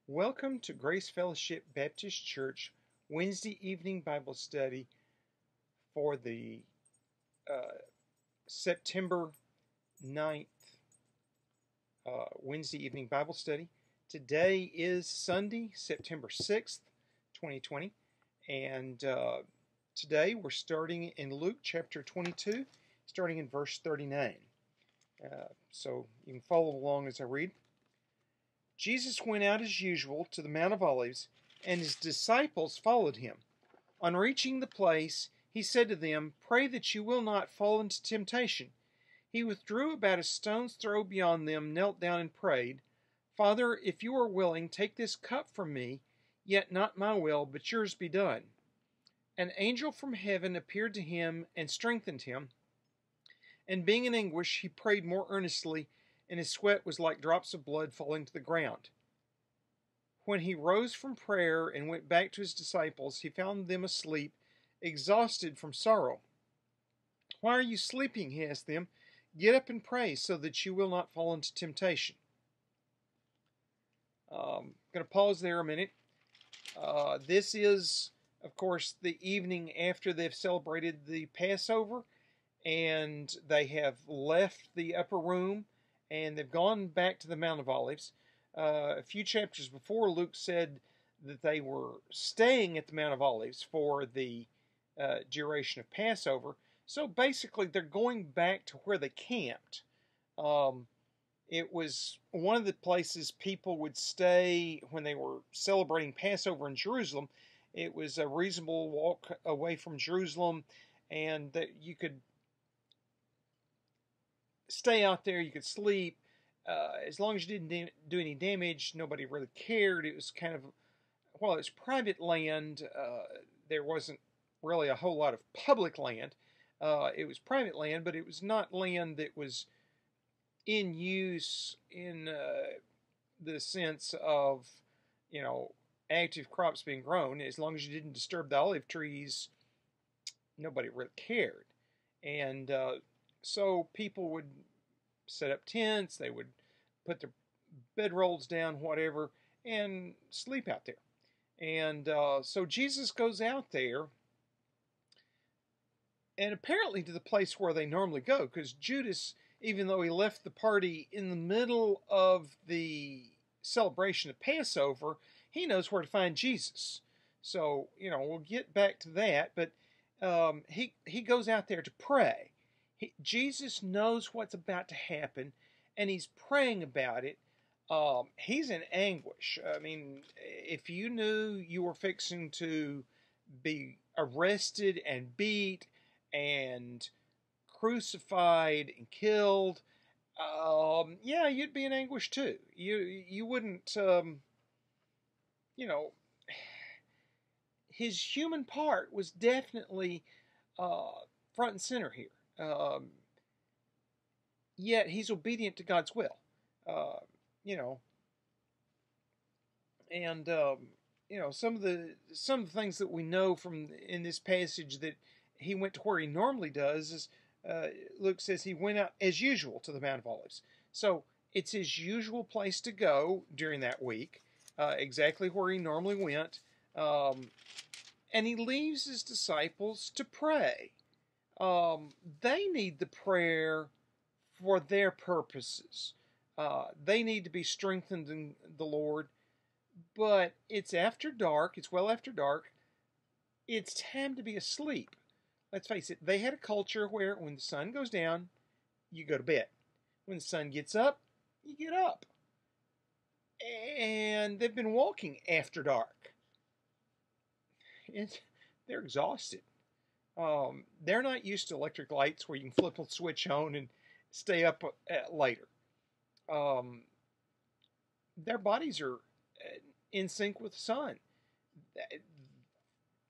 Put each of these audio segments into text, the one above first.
Welcome to Grace Fellowship Baptist Church Wednesday evening Bible study for the September 9th Wednesday evening Bible study. Today is Sunday, September 6th, 2020, and today we're starting in Luke chapter 22, starting in verse 39. So you can follow along as I read. Jesus went out as usual to the Mount of Olives, and his disciples followed him. On reaching the place, he said to them, "Pray that you will not fall into temptation." He withdrew about a stone's throw beyond them, knelt down and prayed, "Father, if you are willing, take this cup from me, yet not my will, but yours be done." An angel from heaven appeared to him and strengthened him, and being in anguish, he prayed more earnestly, and his sweat was like drops of blood falling to the ground. When he rose from prayer and went back to his disciples, he found them asleep, exhausted from sorrow. "Why are you sleeping?" he asked them. "Get up and pray so that you will not fall into temptation." I'm going to pause there a minute. This is, of course, the evening after they've celebrated the Passover, and they have left the upper room and they've gone back to the Mount of Olives. A few chapters before, Luke said that they were staying at the Mount of Olives for the duration of Passover. So basically, they're going back to where they camped. It was one of the places people would stay when they were celebrating Passover in Jerusalem. It was a reasonable walk away from Jerusalem, and that you could stay out there, you could sleep. As long as you didn't do any damage, nobody really cared. It was kind of, well, it was private land. There wasn't really a whole lot of public land. It was private land, but it was not land that was in use in the sense of, active crops being grown. As long as you didn't disturb the olive trees, nobody really cared. And so people would set up tents, they would put their bedrolls down, whatever, and sleep out there. And so Jesus goes out there, and apparently to the place where they normally go, because Judas, even though he left the party in the middle of the celebration of Passover, he knows where to find Jesus. So, we'll get back to that, but he goes out there to pray. Jesus knows what's about to happen, and he's praying about it. He's in anguish. I mean, if you knew you were fixing to be arrested and beat and crucified and killed, yeah, you'd be in anguish too. You wouldn't, his human part was definitely front and center here. Yet he's obedient to God's will, and some of the things that we know from in this passage that he went to where he normally does is Luke says he went out as usual to the Mount of Olives. So it's his usual place to go during that week, exactly where he normally went, and he leaves his disciples to pray. They need the prayer for their purposes. They need to be strengthened in the Lord. But it's after dark. It's well after dark. It's time to be asleep. Let's face it, they had a culture where when the sun goes down, you go to bed. When the sun gets up, you get up. And they've been walking after dark. They're exhausted. They're not used to electric lights where you can flip a switch on and stay up later. Their bodies are in sync with the sun.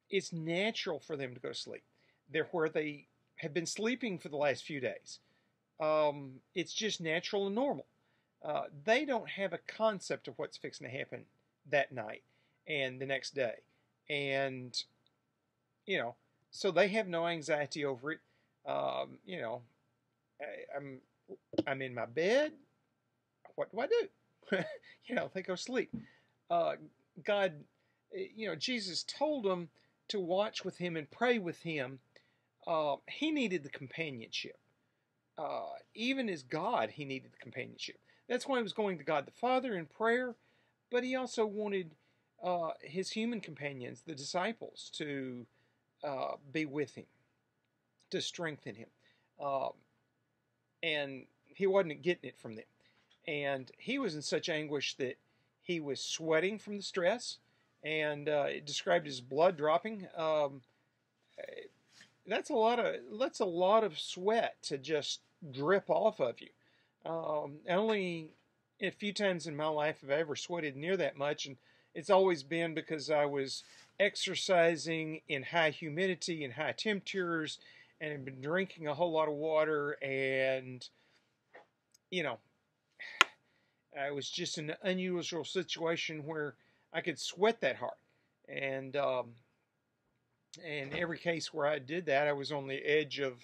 It's natural for them to go to sleep. They're where they have been sleeping for the last few days. It's just natural and normal. They don't have a concept of what's fixing to happen that night and the next day. And, so they have no anxiety over it. I'm in my bed. What do I do? They go sleep. uh, God, Jesus told him to watch with him and pray with him. He needed the companionship. Even as God, he needed the companionship. That's why he was going to God the Father in prayer, but he also wanted his human companions, the disciples, to be with him, to strengthen him. Um, and he wasn't getting it from them. And he was in such anguish that he was sweating from the stress, and it described his blood dropping. That's a lot of sweat to just drip off of you. Only a few times in my life have I ever sweated near that much, and it's always been because I was exercising in high humidity and high temperatures, and have been drinking a whole lot of water, and you know, I was just in an unusual situation where I could sweat that hard, and in every case where I did that, I was on the edge of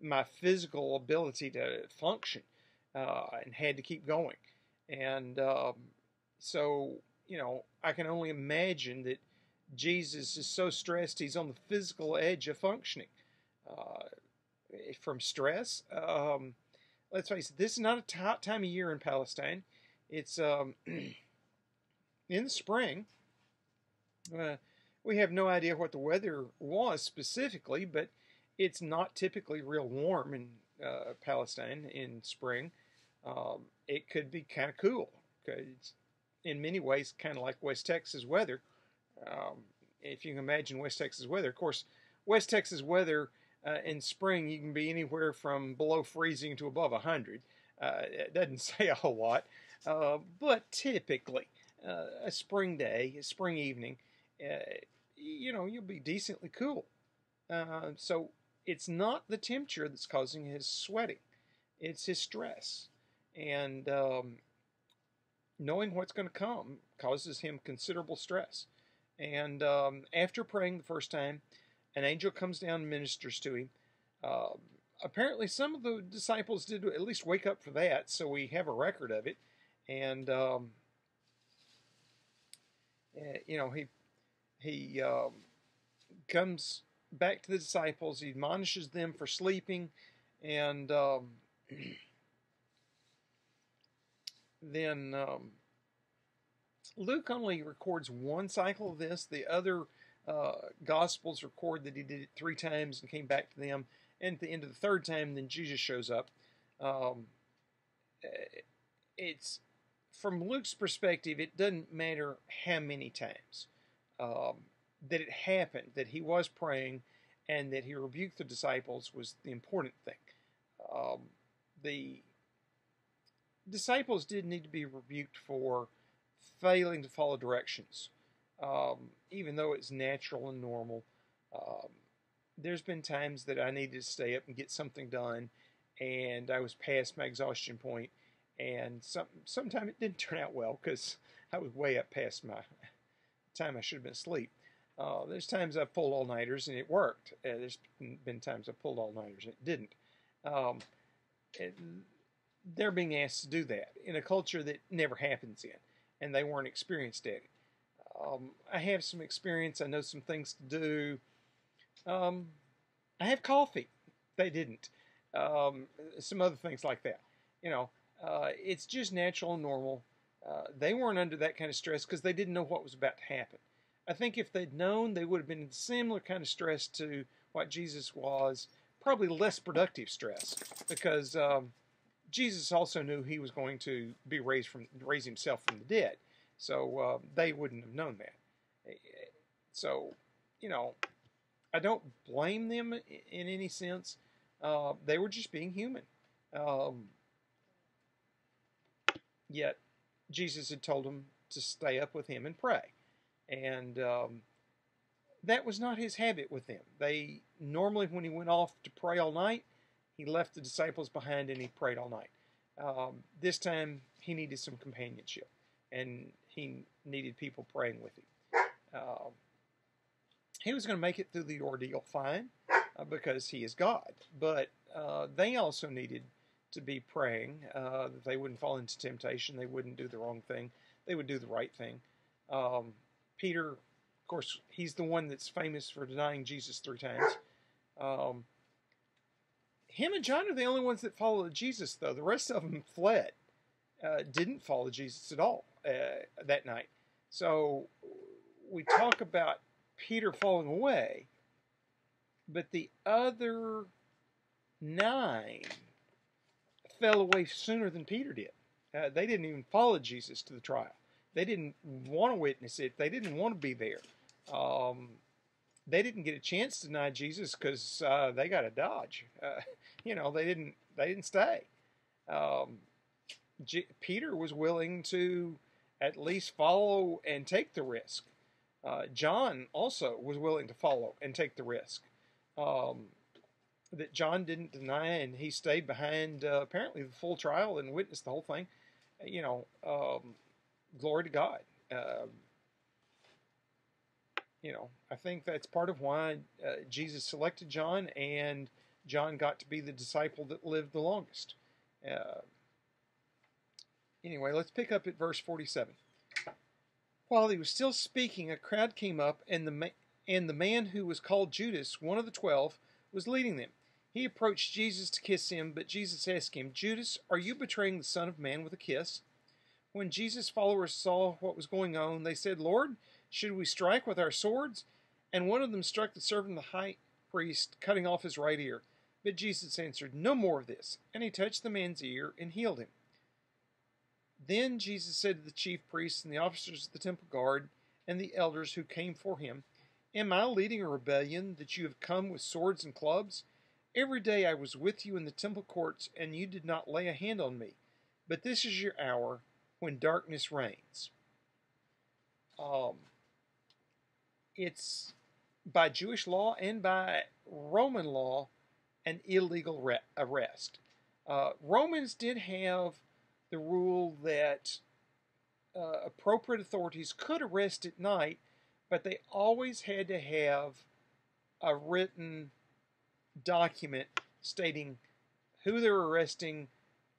my physical ability to function, and had to keep going. And so, I can only imagine that Jesus is so stressed he's on the physical edge of functioning uh, from stress. Let's face it, this is not a hot time of year in Palestine. It's in the spring. Uh, we have no idea what the weather was specifically, but it's not typically real warm in Palestine in spring. It could be kind of cool. It's in many ways kind of like West Texas weather. If you can imagine West Texas weather. Of course, West Texas weather in spring, you can be anywhere from below freezing to above 100. It doesn't say a whole lot, but typically, a spring day, a spring evening, you'll be decently cool. So it's not the temperature that's causing his sweating, it's his stress. And knowing what's going to come causes him considerable stress. And after praying the first time, an angel comes down and ministers to him. Uh, Apparently, some of the disciples did at least wake up for that, so we have a record of it. And he comes back to the disciples. He admonishes them for sleeping, and then Luke only records one cycle of this. The other Gospels record that he did it 3 times and came back to them. And at the end of the 3rd time, then Jesus shows up. Um, it's from Luke's perspective, it doesn't matter how many times that it happened, that he was praying, and that he rebuked the disciples was the important thing. The disciples did need to be rebuked for failing to follow directions, even though it's natural and normal. There's been times that I needed to stay up and get something done, and I was past my exhaustion point, and sometimes it didn't turn out well because I was way up past my time I should have been asleep. There's times I've pulled all-nighters and it worked. There's been times I've pulled all-nighters and it didn't. They're being asked to do that in a culture that never happens in, and they weren't experienced at it. I have some experience. I know some things to do. I have coffee. They didn't. Some other things like that. It's just natural and normal. They weren't under that kind of stress because they didn't know what was about to happen. I think if they'd known, they would have been in similar kind of stress to what Jesus was, probably less productive stress, because Jesus also knew he was going to be raise himself from the dead. So they wouldn't have known that. So, I don't blame them in any sense. They were just being human. Yet, Jesus had told them to stay up with him and pray. And that was not his habit with them. They normally, when he went off to pray all night, he left the disciples behind and he prayed all night. This time, he needed some companionship, and he needed people praying with him. He was going to make it through the ordeal fine because he is God, but they also needed to be praying that they wouldn't fall into temptation, they wouldn't do the wrong thing, they would do the right thing. Peter, of course, he's the one that's famous for denying Jesus 3 times. Um, him and John are the only ones that followed Jesus, though. The rest of them fled, didn't follow Jesus at all that night. So we talk about Peter falling away, but the other 9 fell away sooner than Peter did. They didn't even follow Jesus to the trial. They didn't want to witness it. They didn't want to be there. They didn't get a chance to deny Jesus because they got to dodge. They didn't stay. Peter was willing to at least follow and take the risk. John also was willing to follow and take the risk. That John didn't deny, and he stayed behind apparently the full trial and witnessed the whole thing. Glory to God. I think that's part of why Jesus selected John, and John got to be the disciple that lived the longest. Anyway, let's pick up at verse 47. While he was still speaking, a crowd came up, and the man who was called Judas, one of the 12, was leading them. He approached Jesus to kiss him, but Jesus asked him, "Judas, are you betraying the Son of Man with a kiss?" When Jesus' followers saw what was going on, they said, "Lord, should we strike with our swords?" And one of them struck the servant of the high priest, cutting off his right ear. But Jesus answered, "No more of this." And he touched the man's ear and healed him. Then Jesus said to the chief priests and the officers of the temple guard and the elders who came for him, "Am I leading a rebellion that you have come with swords and clubs? Every day I was with you in the temple courts, and you did not lay a hand on me. But this is your hour when darkness reigns." It's by Jewish law and by Roman law an illegal arrest. Romans did have the rule that appropriate authorities could arrest at night, but they always had to have a written document stating who they were arresting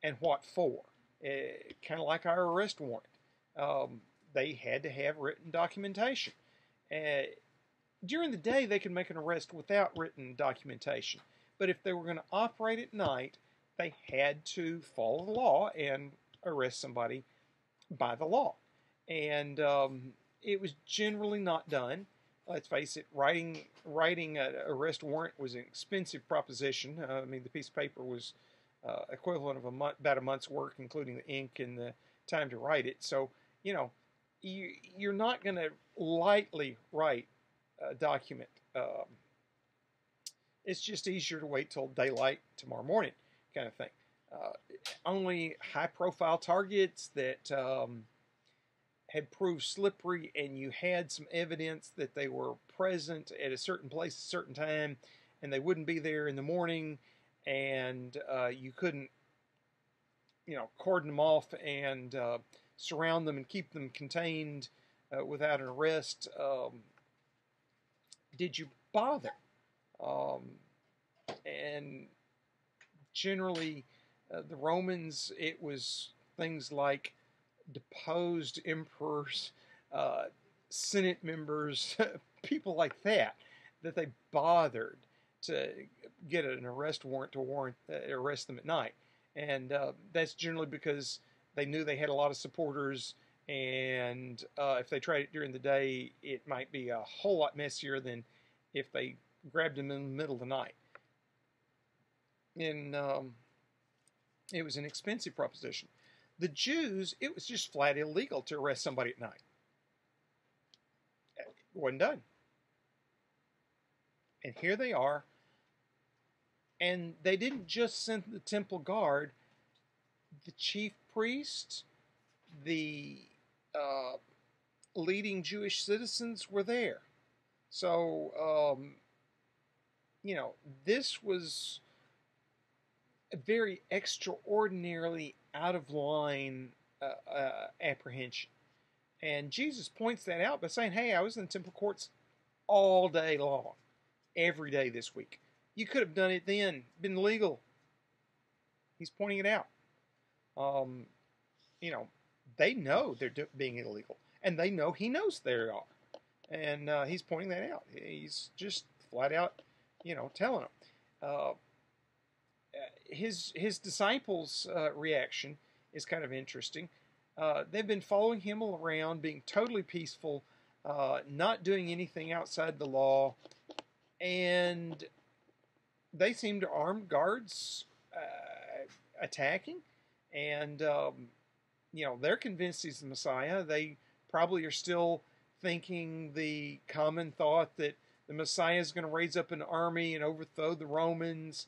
and what for. Kind of like our arrest warrant. They had to have written documentation. During the day, they could make an arrest without written documentation. But if they were going to operate at night, they had to follow the law and arrest somebody by the law. And it was generally not done. Let's face it, writing an arrest warrant was an expensive proposition. The piece of paper was equivalent of about a month's work, including the ink and the time to write it. So, you're not going to lightly write a document. It's just easier to wait till daylight tomorrow morning, kind of thing. Only high-profile targets that had proved slippery, and you had some evidence that they were present at a certain place, a certain time, and they wouldn't be there in the morning, and you couldn't, cordon them off and surround them and keep them contained without an arrest. Did you bother? And generally, the Romans, it was things like deposed emperors, Senate members, people like that they bothered to get an arrest warrant to arrest them at night. And that's generally because they knew they had a lot of supporters, and if they tried it during the day, it might be a whole lot messier than if they grabbed them in the middle of the night. And it was an expensive proposition. The Jews, it was just flat illegal to arrest somebody at night. It wasn't done. And here they are. And they didn't just send the temple guard. The chief priests, the leading Jewish citizens were there. So, this was a very extraordinarily out of line apprehension. And Jesus points that out by saying, "Hey, I was in the temple courts all day long, every day this week. You could have done it then, been legal." He's pointing it out. They know they're being illegal. And they know he knows they are. And he's pointing that out. He's just flat out, telling them. Uh, his disciples' reaction is kind of interesting. They've been following him around, being totally peaceful, not doing anything outside the law, and they seem to arm guards attacking, and they're convinced he's the Messiah. They probably are still thinking the common thought that the Messiah is going to raise up an army and overthrow the Romans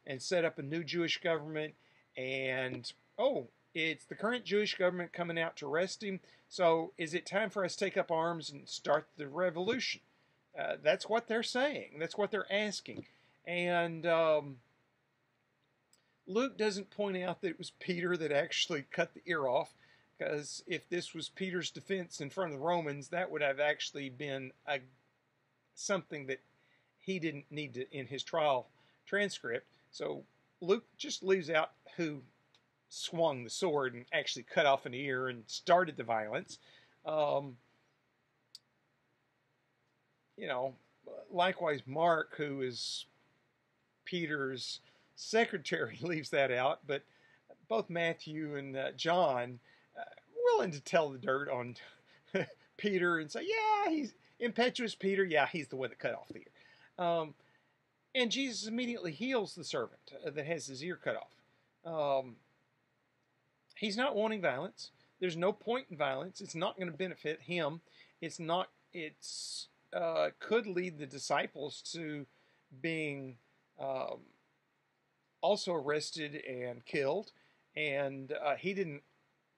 and set up a new Jewish government. And, it's the current Jewish government coming out to arrest him. So is it time for us to take up arms and start the revolution? That's what they're saying. That's what they're asking. And Luke doesn't point out that it was Peter that actually cut the ear off, because if this was Peter's defense in front of the Romans, that would have actually been something that he didn't need to in his trial transcript. So Luke just leaves out who swung the sword and actually cut off an ear and started the violence. Likewise, Mark, who is Peter's secretary, leaves that out, but both Matthew and John willing to tell the dirt on Peter and say, yeah, he's impetuous Peter. Yeah, he's the one that cut off the ear. And Jesus immediately heals the servant that has his ear cut off. He's not wanting violence. There's no point in violence. It's not going to benefit him. Could lead the disciples to being also arrested and killed. And he didn't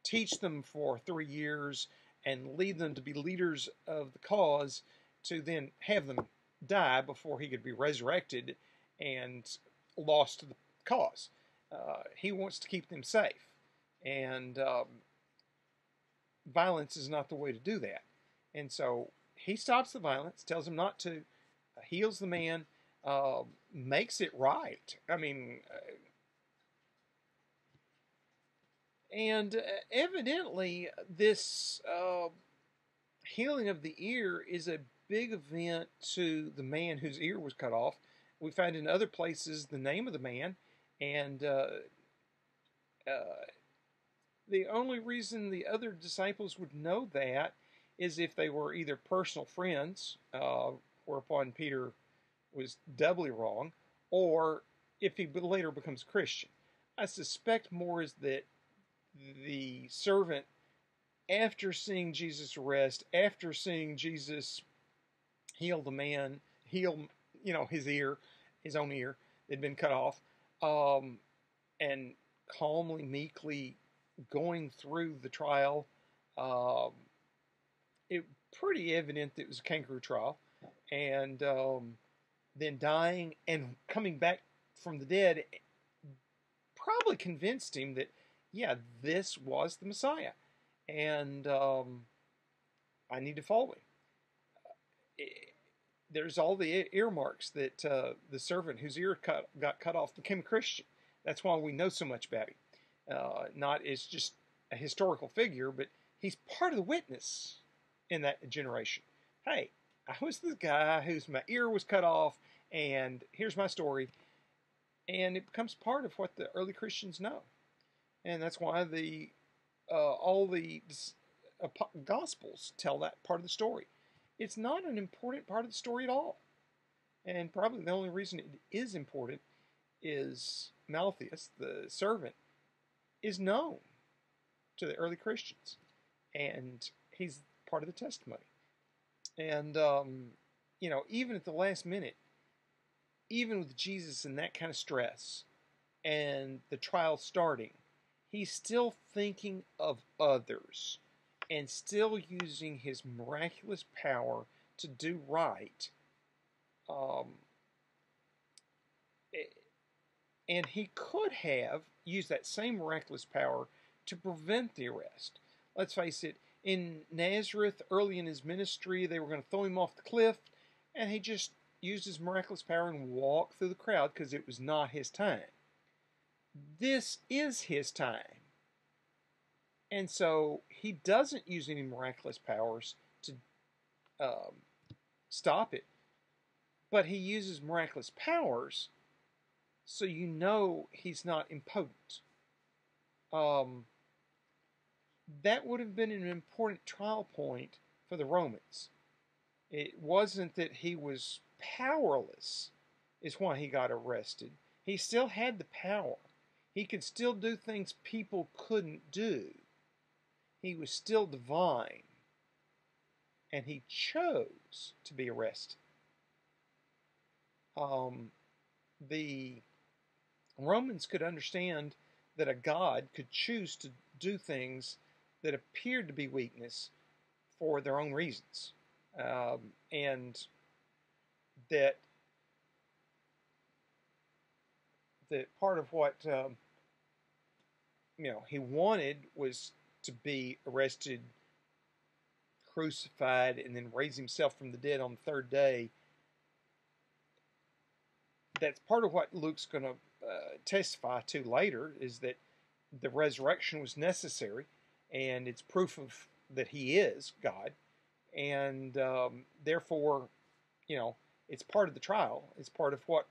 teach them for 3 years and lead them to be leaders of the cause to then have them die before he could be resurrected and lost to the cause. He wants to keep them safe. And violence is not the way to do that. And so he stops the violence, tells him not to, heals the man, makes it right. And evidently this healing of the ear is a big event to the man whose ear was cut off. We find in other places the name of the man, and the only reason the other disciples would know that is if they were either personal friends, whereupon Peter was doubly wrong, or if he later becomes a Christian. I suspect more is that the servant, after seeing Jesus arrest, after seeing Jesus heal the man, his ear, his own ear that had been cut off, and calmly, meekly going through the trial, it pretty evident that it was a kangaroo trial, and then dying and coming back from the dead probably convinced him that, yeah, this was the Messiah, and I need to follow him. There's all the earmarks that the servant whose ear got cut off became a Christian. That's why we know so much about him. Not as just a historical figure, but he's part of the witness in that generation. Hey, I was the guy whose my ear was cut off, and here's my story. And it becomes part of what the early Christians know. And that's why all the Gospels tell that part of the story. It's not an important part of the story at all. And probably the only reason it is important is Malthus, the servant, is known to the early Christians. And he's part of the testimony. And, even at the last minute, even with Jesus in that kind of stress and the trial starting, he's still thinking of others and still using his miraculous power to do right. And he could have used that same miraculous power to prevent the arrest. Let's face it, in Nazareth, early in his ministry, they were going to throw him off the cliff, and he just used his miraculous power and walked through the crowd because it was not his time. This is his time. And so he doesn't use any miraculous powers to um, stop it, but he uses miraculous powers so you know he's not impotent. Um, that would have been an important trial point for the Romans. It wasn't that he was powerless, is why he got arrested. He still had the power. He could still do things people couldn't do. He was still divine, and he chose to be arrested. The Romans could understand that a god could choose to do things that appeared to be weakness for their own reasons, and that part of what he wanted was to be arrested, crucified, and then raise himself from the dead on the third day. That's part of what Luke's going to testify to later, is that the resurrection was necessary, and it's proof of that he is God, and therefore, it's part of the trial. It's part of what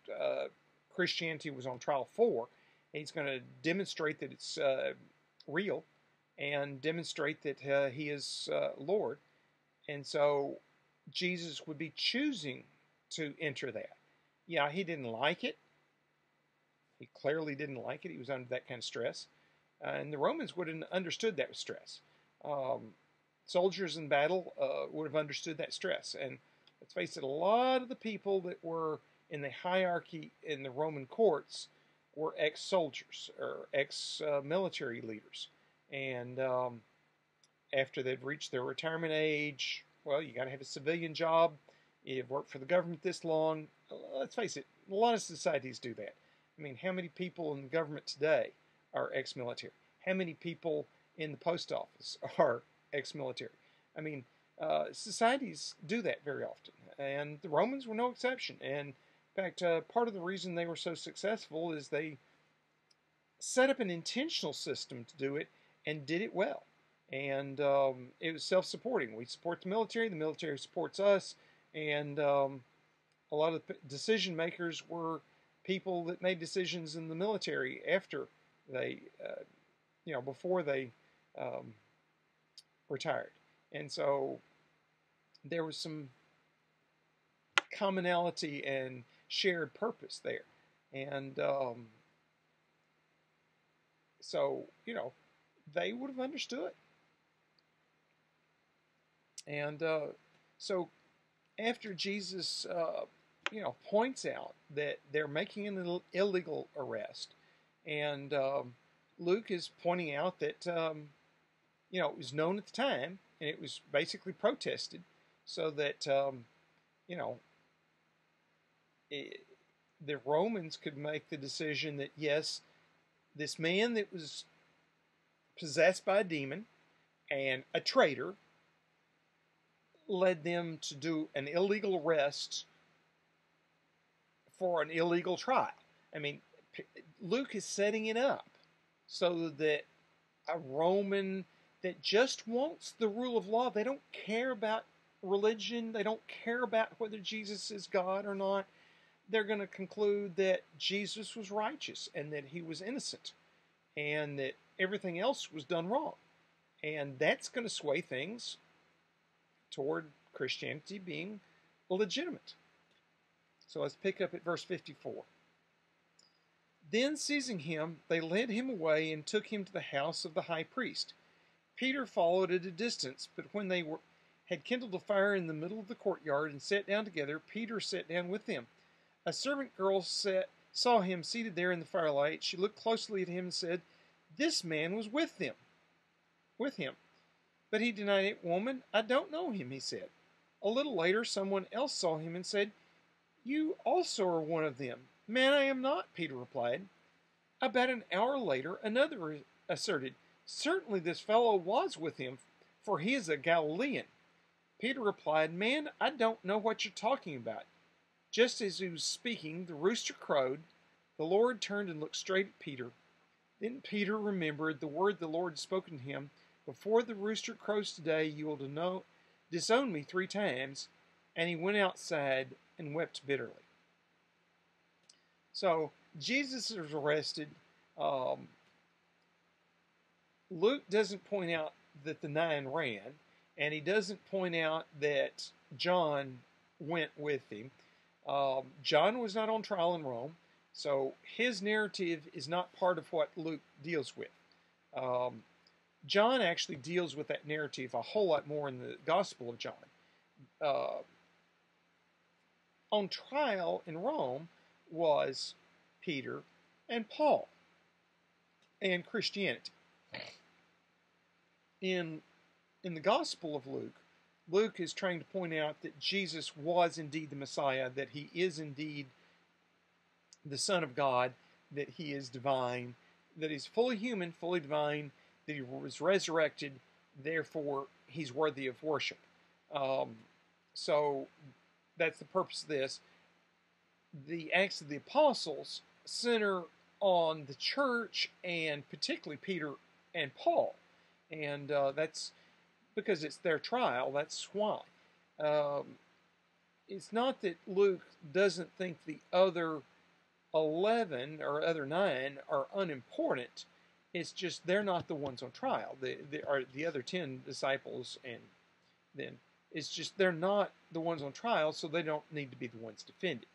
Christianity was on trial for. And he's going to demonstrate that it's real, and demonstrate that he is Lord. And so Jesus would be choosing to enter that. Yeah, he didn't like it. He clearly didn't like it. He was under that kind of stress. And the Romans would have understood that was stress. Soldiers in battle would have understood that stress. And let's face it, a lot of the people that were in the hierarchy in the Roman courts were ex-soldiers or ex-military leaders. And after they'd reached their retirement age, well, you got to have a civilian job. You've worked for the government this long. Let's face it, a lot of societies do that. I mean, how many people in the government today are ex-military? How many people in the post office are ex-military? I mean, societies do that very often, and the Romans were no exception. And in fact, part of the reason they were so successful is they set up an intentional system to do it and did it well. And it was self-supporting. We support the military supports us, and a lot of the decision makers were people that made decisions in the military after they, before they retired. And so there was some commonality and shared purpose there. And so, they would have understood. And so after Jesus, points out that they're making an illegal arrest, and Luke is pointing out that, it was known at the time, and it was basically protested, so that, the Romans could make the decision that, yes, this man that was possessed by a demon and a traitor led them to do an illegal arrest for an illegal trial. I mean, Luke is setting it up so that a Roman that just wants the rule of law, they don't care about religion, they don't care about whether Jesus is God or not, they're going to conclude that Jesus was righteous and that he was innocent and that everything else was done wrong. And that's going to sway things toward Christianity being legitimate. So let's pick up at verse 54. Then seizing him, they led him away and took him to the house of the high priest. Peter followed at a distance, but when they had kindled a fire in the middle of the courtyard and sat down together, Peter sat down with them. A servant girl saw him seated there in the firelight. She looked closely at him and said, "This man was with him." But he denied it. "Woman, I don't know him," he said. A little later, someone else saw him and said, "You also are one of them." "Man, I am not," Peter replied. About an hour later, another asserted, "Certainly this fellow was with him, for he is a Galilean." Peter replied, "Man, I don't know what you're talking about." Just as he was speaking, the rooster crowed. The Lord turned and looked straight at Peter. Then Peter remembered the word the Lord had spoken to him. Before the rooster crows today, you will disown me 3 times. And he went outside and wept bitterly. So Jesus is arrested. Luke doesn't point out that the 9 ran, and he doesn't point out that John went with him. John was not on trial in Rome, so his narrative is not part of what Luke deals with. John actually deals with that narrative a whole lot more in the Gospel of John. On trial in Rome was Peter and Paul and Christianity. In the Gospel of Luke, Luke is trying to point out that Jesus was indeed the Messiah, that he is indeed the Son of God, that he is divine, that he's fully human, fully divine, that he was resurrected, therefore he's worthy of worship. So that's the purpose of this. The Acts of the Apostles center on the church and particularly Peter and Paul. And that's because it's their trial. That's why. It's not that Luke doesn't think the other 11 or other 9 are unimportant. It's just they're not the ones on trial. The other 10 disciples, and then it's just they're not the ones on trial, so they don't need to be the ones defended.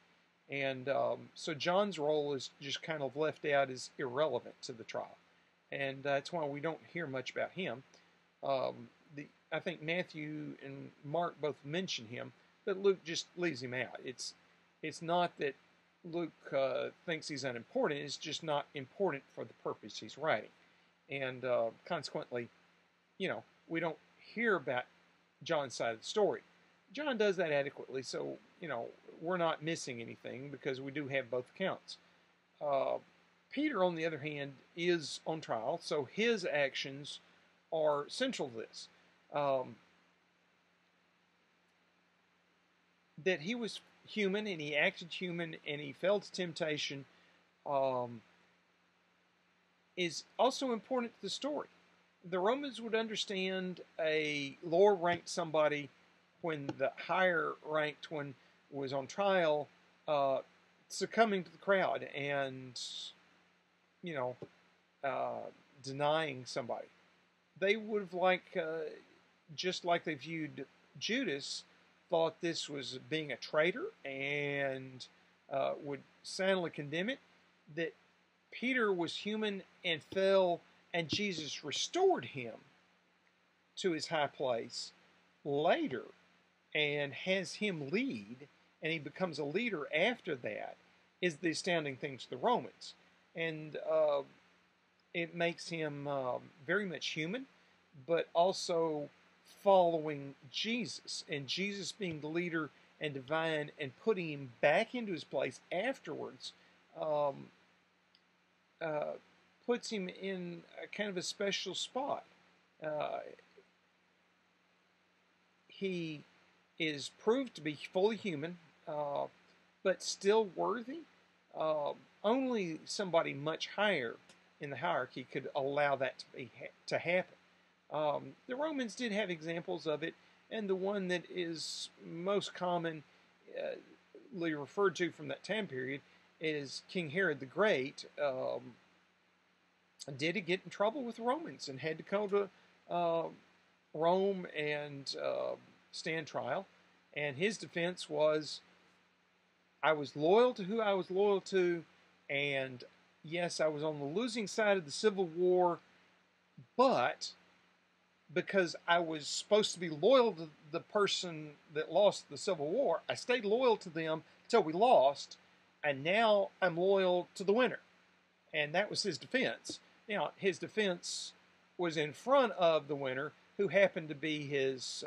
And so John's role is just kind of left out as irrelevant to the trial. And that's why we don't hear much about him. I think Matthew and Mark both mention him, but Luke just leaves him out. It's not that Luke thinks he's unimportant. It's just not important for the purpose he's writing. And consequently, we don't hear about John's side of the story. John does that adequately, so, we're not missing anything because we do have both accounts. Peter, on the other hand, is on trial, so his actions are central to this. That he was human and he acted human and he fell to temptation is also important to the story. The Romans would understand a lower ranked somebody when the higher ranked one was on trial succumbing to the crowd and denying somebody. They would have just like they viewed Judas, thought this was being a traitor and would soundly condemn it, that Peter was human and fell and Jesus restored him to his high place later and has him lead, and he becomes a leader after that, is the astounding thing to the Romans. And it makes him very much human, but also following Jesus, and Jesus being the leader and divine and putting him back into his place afterwards puts him in a kind of a special spot. He is proved to be fully human, but still worthy. Only somebody much higher in the hierarchy could allow that to happen. The Romans did have examples of it, and the one that is most commonly referred to from that time period is King Herod the Great. Did get in trouble with the Romans and had to come to Rome and stand trial. And his defense was, I was loyal to who I was loyal to, and yes, I was on the losing side of the Civil War, but because I was supposed to be loyal to the person that lost the Civil War, I stayed loyal to them until we lost, and now I'm loyal to the winner. And that was his defense. Now, his defense was in front of the winner, who happened to be his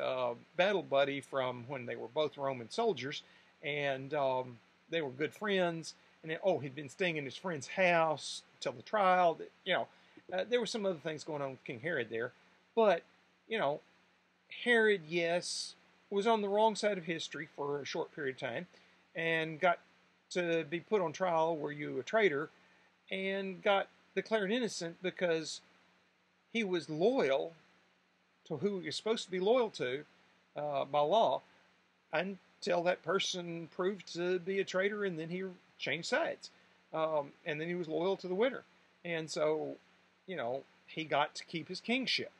battle buddy from when they were both Roman soldiers, and they were good friends. And he'd been staying in his friend's house till the trial. There were some other things going on with King Herod there, but Herod, yes, was on the wrong side of history for a short period of time, and got to be put on trial. Were you a traitor? And got declared innocent because he was loyal to who you're supposed to be loyal to by law, until that person proved to be a traitor, and then he changed sides. And then he was loyal to the winner. And so, he got to keep his kingship.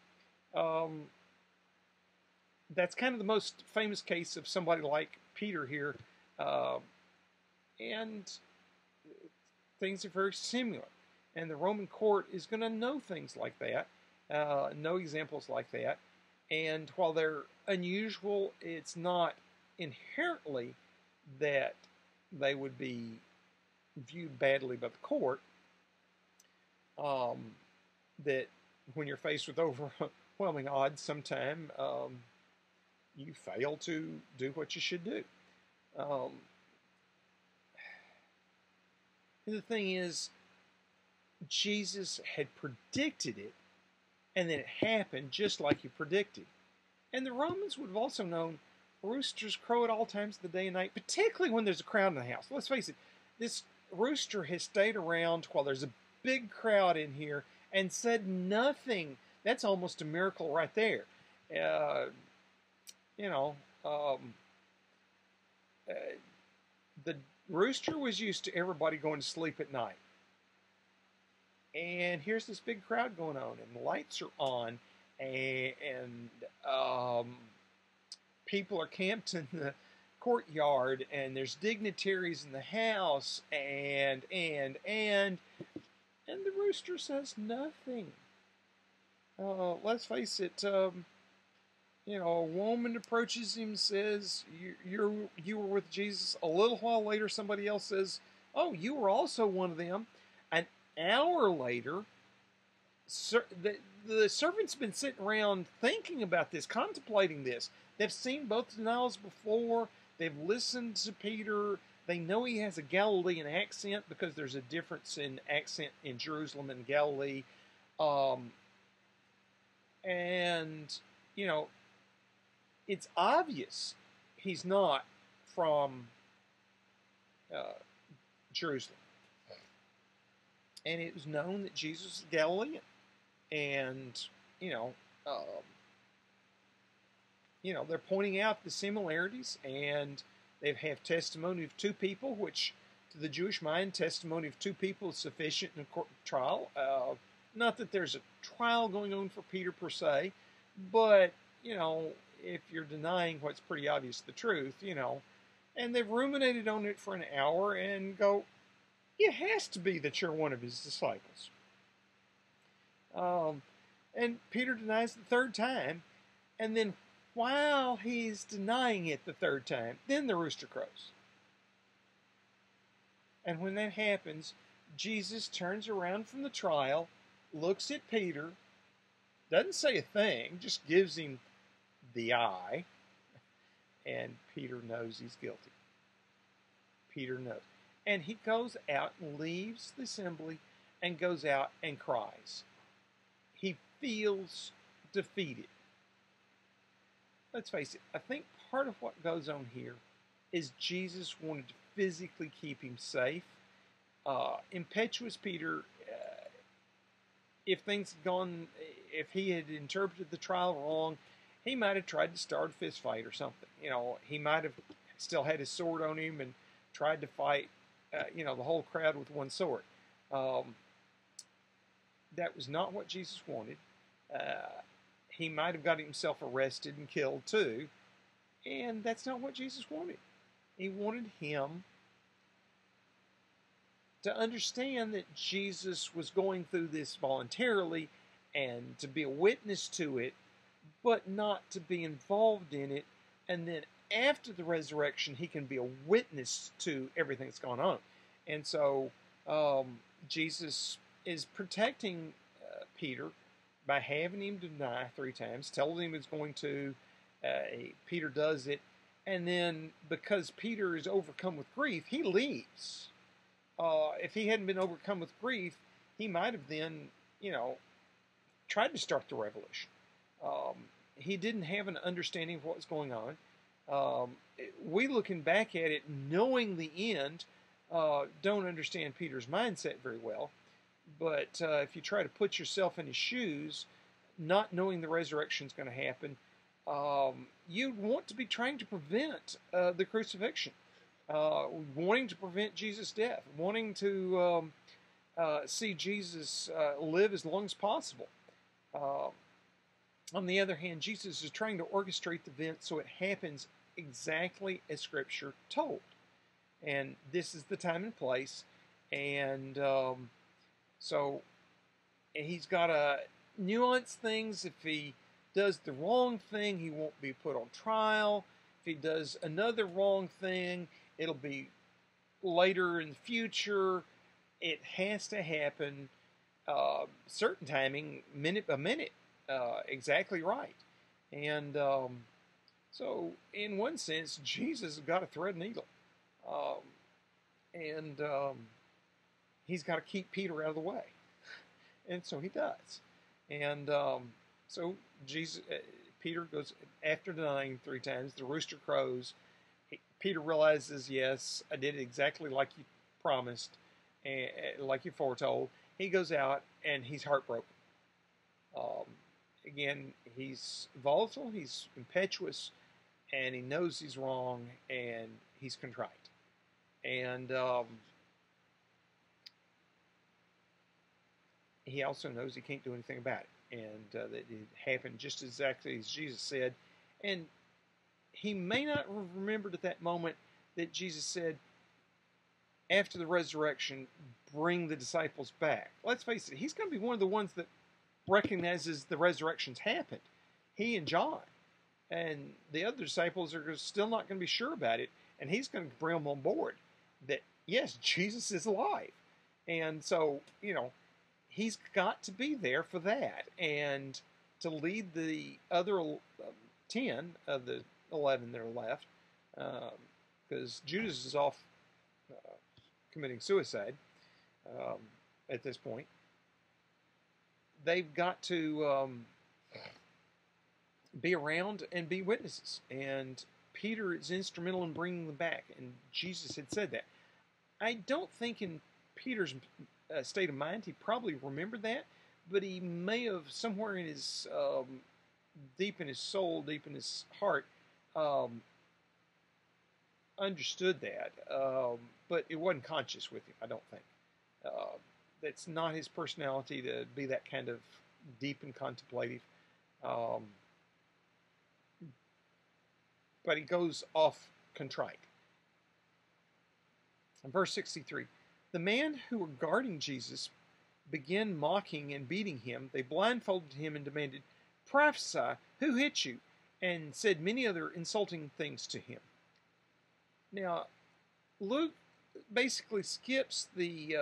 That's kind of the most famous case of somebody like Peter here. And things are very similar. And the Roman court is going to know things like that, know examples like that. And while they're unusual, it's not inherently that they would be viewed badly by the court. That when you're faced with overwhelming odds, sometime you fail to do what you should do. The thing is, Jesus had predicted it, and then it happened just like he predicted. And the Romans would have also known roosters crow at all times of the day and night, particularly when there's a crowd in the house. Let's face it, this rooster has stayed around while there's a big crowd in here and said nothing. That's almost a miracle right there. The rooster was used to everybody going to sleep at night. And here's this big crowd going on, and the lights are on, and people are camped in the courtyard, and there's dignitaries in the house, and the rooster says nothing. Let's face it, a woman approaches him, says, you were with Jesus. A little while later, somebody else says, oh, you were also one of them. An hour later, the servant's been sitting around thinking about this, contemplating this. They've seen both denials before. They've listened to Peter. They know he has a Galilean accent because there's a difference in accent in Jerusalem and Galilee. It's obvious he's not from Jerusalem. And it was known that Jesus was Galilean. And, they're pointing out the similarities, and they have testimony of two people, which to the Jewish mind, testimony of two people is sufficient in a court trial. Not that there's a trial going on for Peter per se, but, if you're denying what's pretty obvious the truth, and they've ruminated on it for an hour and go, it has to be that you're one of his disciples. And Peter denies the third time, and then while he's denying it the third time, then the rooster crows. And when that happens, Jesus turns around from the trial, looks at Peter, doesn't say a thing, just gives him the eye, and Peter knows he's guilty. Peter knows. And he goes out and leaves the assembly and goes out and cries. He feels defeated. Let's face it, I think part of what goes on here is Jesus wanted to physically keep him safe. Impetuous Peter, if he had interpreted the trial wrong, he might have tried to start a fist fight or something. He might have still had his sword on him and tried to fight, the whole crowd with one sword. That was not what Jesus wanted. He might have got himself arrested and killed too, and that's not what Jesus wanted. He wanted him to understand that Jesus was going through this voluntarily and to be a witness to it, but not to be involved in it. And then after the resurrection, he can be a witness to everything that's gone on. And so Jesus is protecting Peter by having him deny 3 times, telling him he's going to. Peter does it. And then because Peter is overcome with grief, he leaves. If he hadn't been overcome with grief, he might have then, tried to start the revolution. He didn't have an understanding of what was going on. We looking back at it, knowing the end, don't understand Peter's mindset very well. But if you try to put yourself in his shoes, not knowing the resurrection is going to happen, you want to be trying to prevent the crucifixion, wanting to prevent Jesus' death, wanting to see Jesus live as long as possible. On the other hand, Jesus is trying to orchestrate the event so it happens exactly as Scripture told. And this is the time and place. And so he's got to nuance things. If he does the wrong thing, he won't be put on trial. If he does another wrong thing, it'll be later in the future. It has to happen, certain timing, minute by minute, exactly right. And so, in one sense, Jesus has got to thread a needle. And he's got to keep Peter out of the way. And so he does. And so Peter goes, after denying 3 times, the rooster crows. Peter realizes, yes, I did it exactly like you promised, and like you foretold. He goes out and he's heartbroken. Again, he's volatile, he's impetuous, and he knows he's wrong, and he's contrite. And he also knows he can't do anything about it, and that it happened just exactly as Jesus said. And he may not have remembered at that moment that Jesus said, after the resurrection, bring the disciples back. Let's face it, he's going to be one of the ones that recognizes the resurrection's happened. He and John. And the other disciples are still not going to be sure about it. And he's going to bring them on board that, yes, Jesus is alive. And so, he's got to be there for that. And to lead the other 10 of the 11 that are left, because Judas is off committing suicide at this point. They've got to be around and be witnesses. And Peter is instrumental in bringing them back. And Jesus had said that. I don't think in Peter's state of mind he probably remembered that, but he may have somewhere in his deep in his soul, deep in his heart, understood that. But it wasn't conscious with him, I don't think. That's not his personality to be that kind of deep and contemplative. But he goes off contrite. In verse 63, the men who were guarding Jesus began mocking and beating him. They blindfolded him and demanded, "Prophesy, who hit you?" and said many other insulting things to him. Now, Luke basically skips the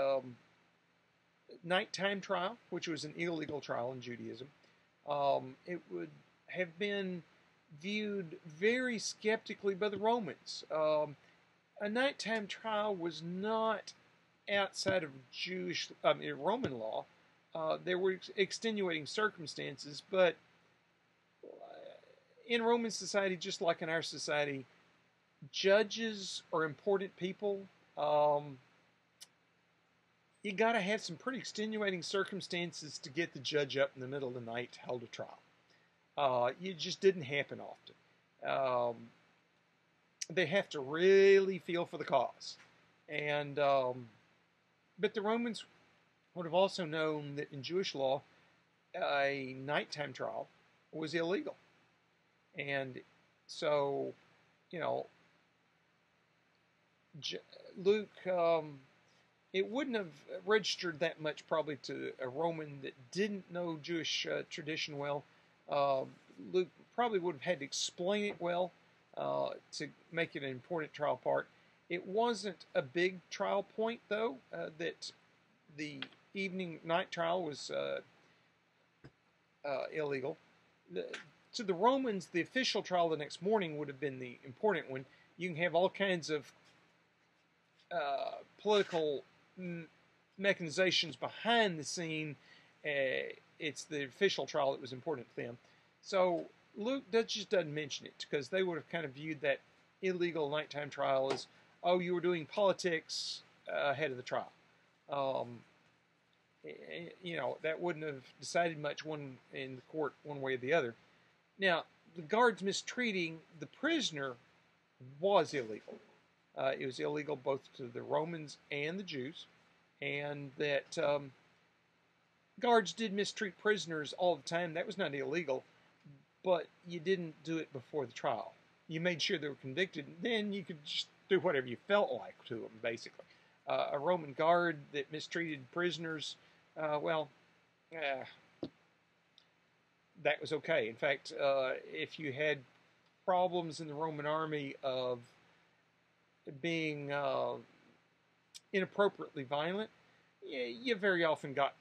nighttime trial, which was an illegal trial in Judaism. It would have been viewed very skeptically by the Romans. A nighttime trial was not outside of Roman law. There were extenuating circumstances, but in Roman society, just like in our society, judges are important people. You got to have some pretty extenuating circumstances to get the judge up in the middle of the night to hold a trial. It just didn't happen often. They have to really feel for the cause. And but the Romans would have also known that in Jewish law, a nighttime trial was illegal. And so, Luke, it wouldn't have registered that much probably to a Roman that didn't know Jewish tradition well. Luke probably would have had to explain it well to make it an important trial part. It wasn't a big trial point, though, that the night trial was illegal. To the Romans, the official trial the next morning would have been the important one. You can have all kinds of political mechanizations behind the scene. It's the official trial that was important to them. So Luke just doesn't mention it because they would have kind of viewed that illegal nighttime trial as, oh, you were doing politics ahead of the trial. That wouldn't have decided much one in the court one way or the other. Now, the guards mistreating the prisoner was illegal. It was illegal both to the Romans and the Jews, and that guards did mistreat prisoners all the time. That was not illegal, but you didn't do it before the trial. You made sure they were convicted, and then you could just do whatever you felt like to them, basically. A Roman guard that mistreated prisoners, that was okay. In fact, if you had problems in the Roman army of being inappropriately violent, you very often got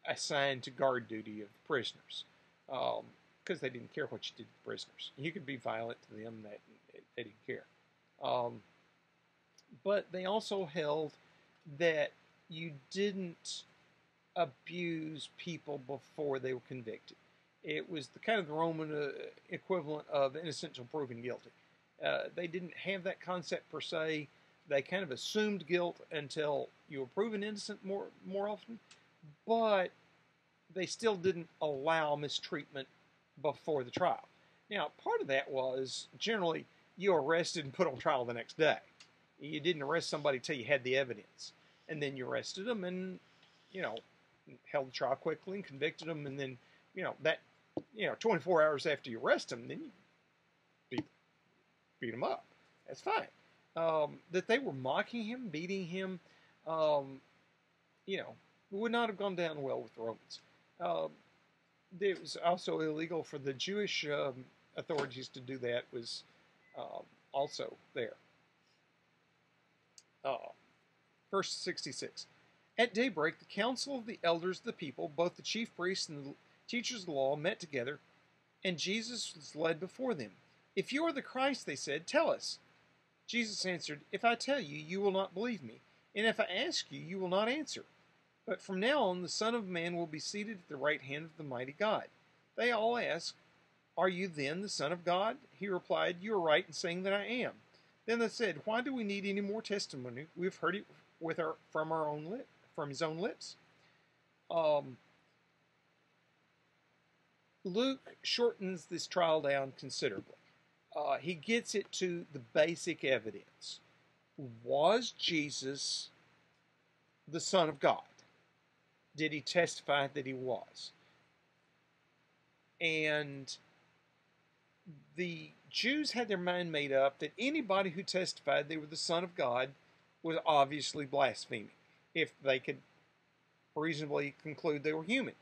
assigned to guard duty of prisoners, because they didn't care what you did to the prisoners. You could be violent to them, that they didn't care. But they also held that you didn't abuse people before they were convicted. It was the kind of the Roman equivalent of innocent until proven guilty. They didn't have that concept per se. They kind of assumed guilt until you were proven innocent more often, but they still didn't allow mistreatment before the trial. Now, part of that was generally you were arrested and put on trial the next day. You didn't arrest somebody till you had the evidence, and then you arrested them and held the trial quickly and convicted them, and then 24 hours after you arrest them, then you beat them up. That's fine. That they were mocking him, beating him, would not have gone down well with the Romans. It was also illegal for the Jewish authorities to do that. Was also there. Verse 66. At daybreak, the council of the elders of the people, both the chief priests and the teachers of the law, met together, and Jesus was led before them. If you are the Christ, they said, tell us. Jesus answered, if I tell you, you will not believe me, and if I ask you, you will not answer. But from now on, the Son of Man will be seated at the right hand of the mighty God. They all asked, are you then the Son of God? He replied, you are right in saying that I am. Then they said, why do we need any more testimony? We've heard it from his own lips. Luke shortens this trial down considerably. He gets it to the basic evidence. Was Jesus the Son of God? Did he testify that he was? And the Jews had their mind made up that anybody who testified they were the Son of God was obviously blaspheming, if they could reasonably conclude they were human.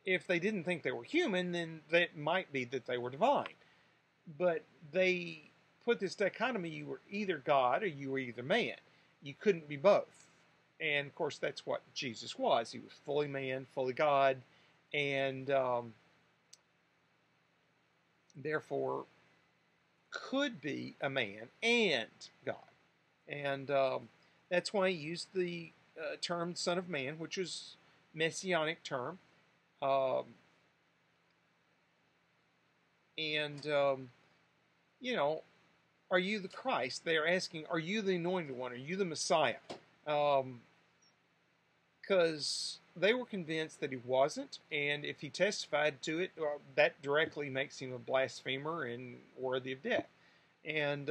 If they didn't think they were human, then that might be that they were divine. But they put this dichotomy: you were either God or you were either man. You couldn't be both. And of course, that's what Jesus was. He was fully man, fully God, and therefore could be a man and God. And that's why he used the term Son of Man, which was a messianic term. Are you the Christ? They are asking, are you the anointed one? Are you the Messiah? Because they were convinced that he wasn't, and if he testified to it, that directly makes him a blasphemer and worthy of death. And,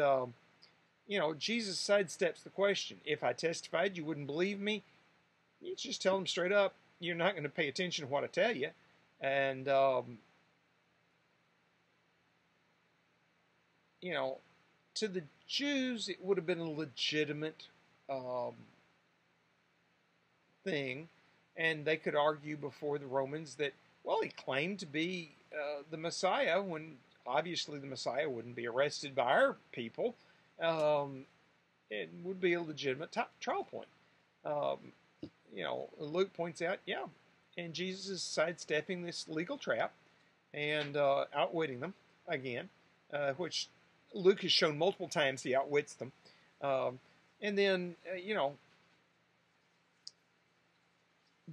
Jesus sidesteps the question. If I testified, you wouldn't believe me? You just tell them straight up, you're not going to pay attention to what I tell you. And, to the Jews, it would have been a legitimate thing, and they could argue before the Romans that, well, he claimed to be the Messiah, when obviously the Messiah wouldn't be arrested by our people. It would be a legitimate trial point. Luke points out, and Jesus is sidestepping this legal trap and outwitting them again, which Luke has shown multiple times he outwits them. And then,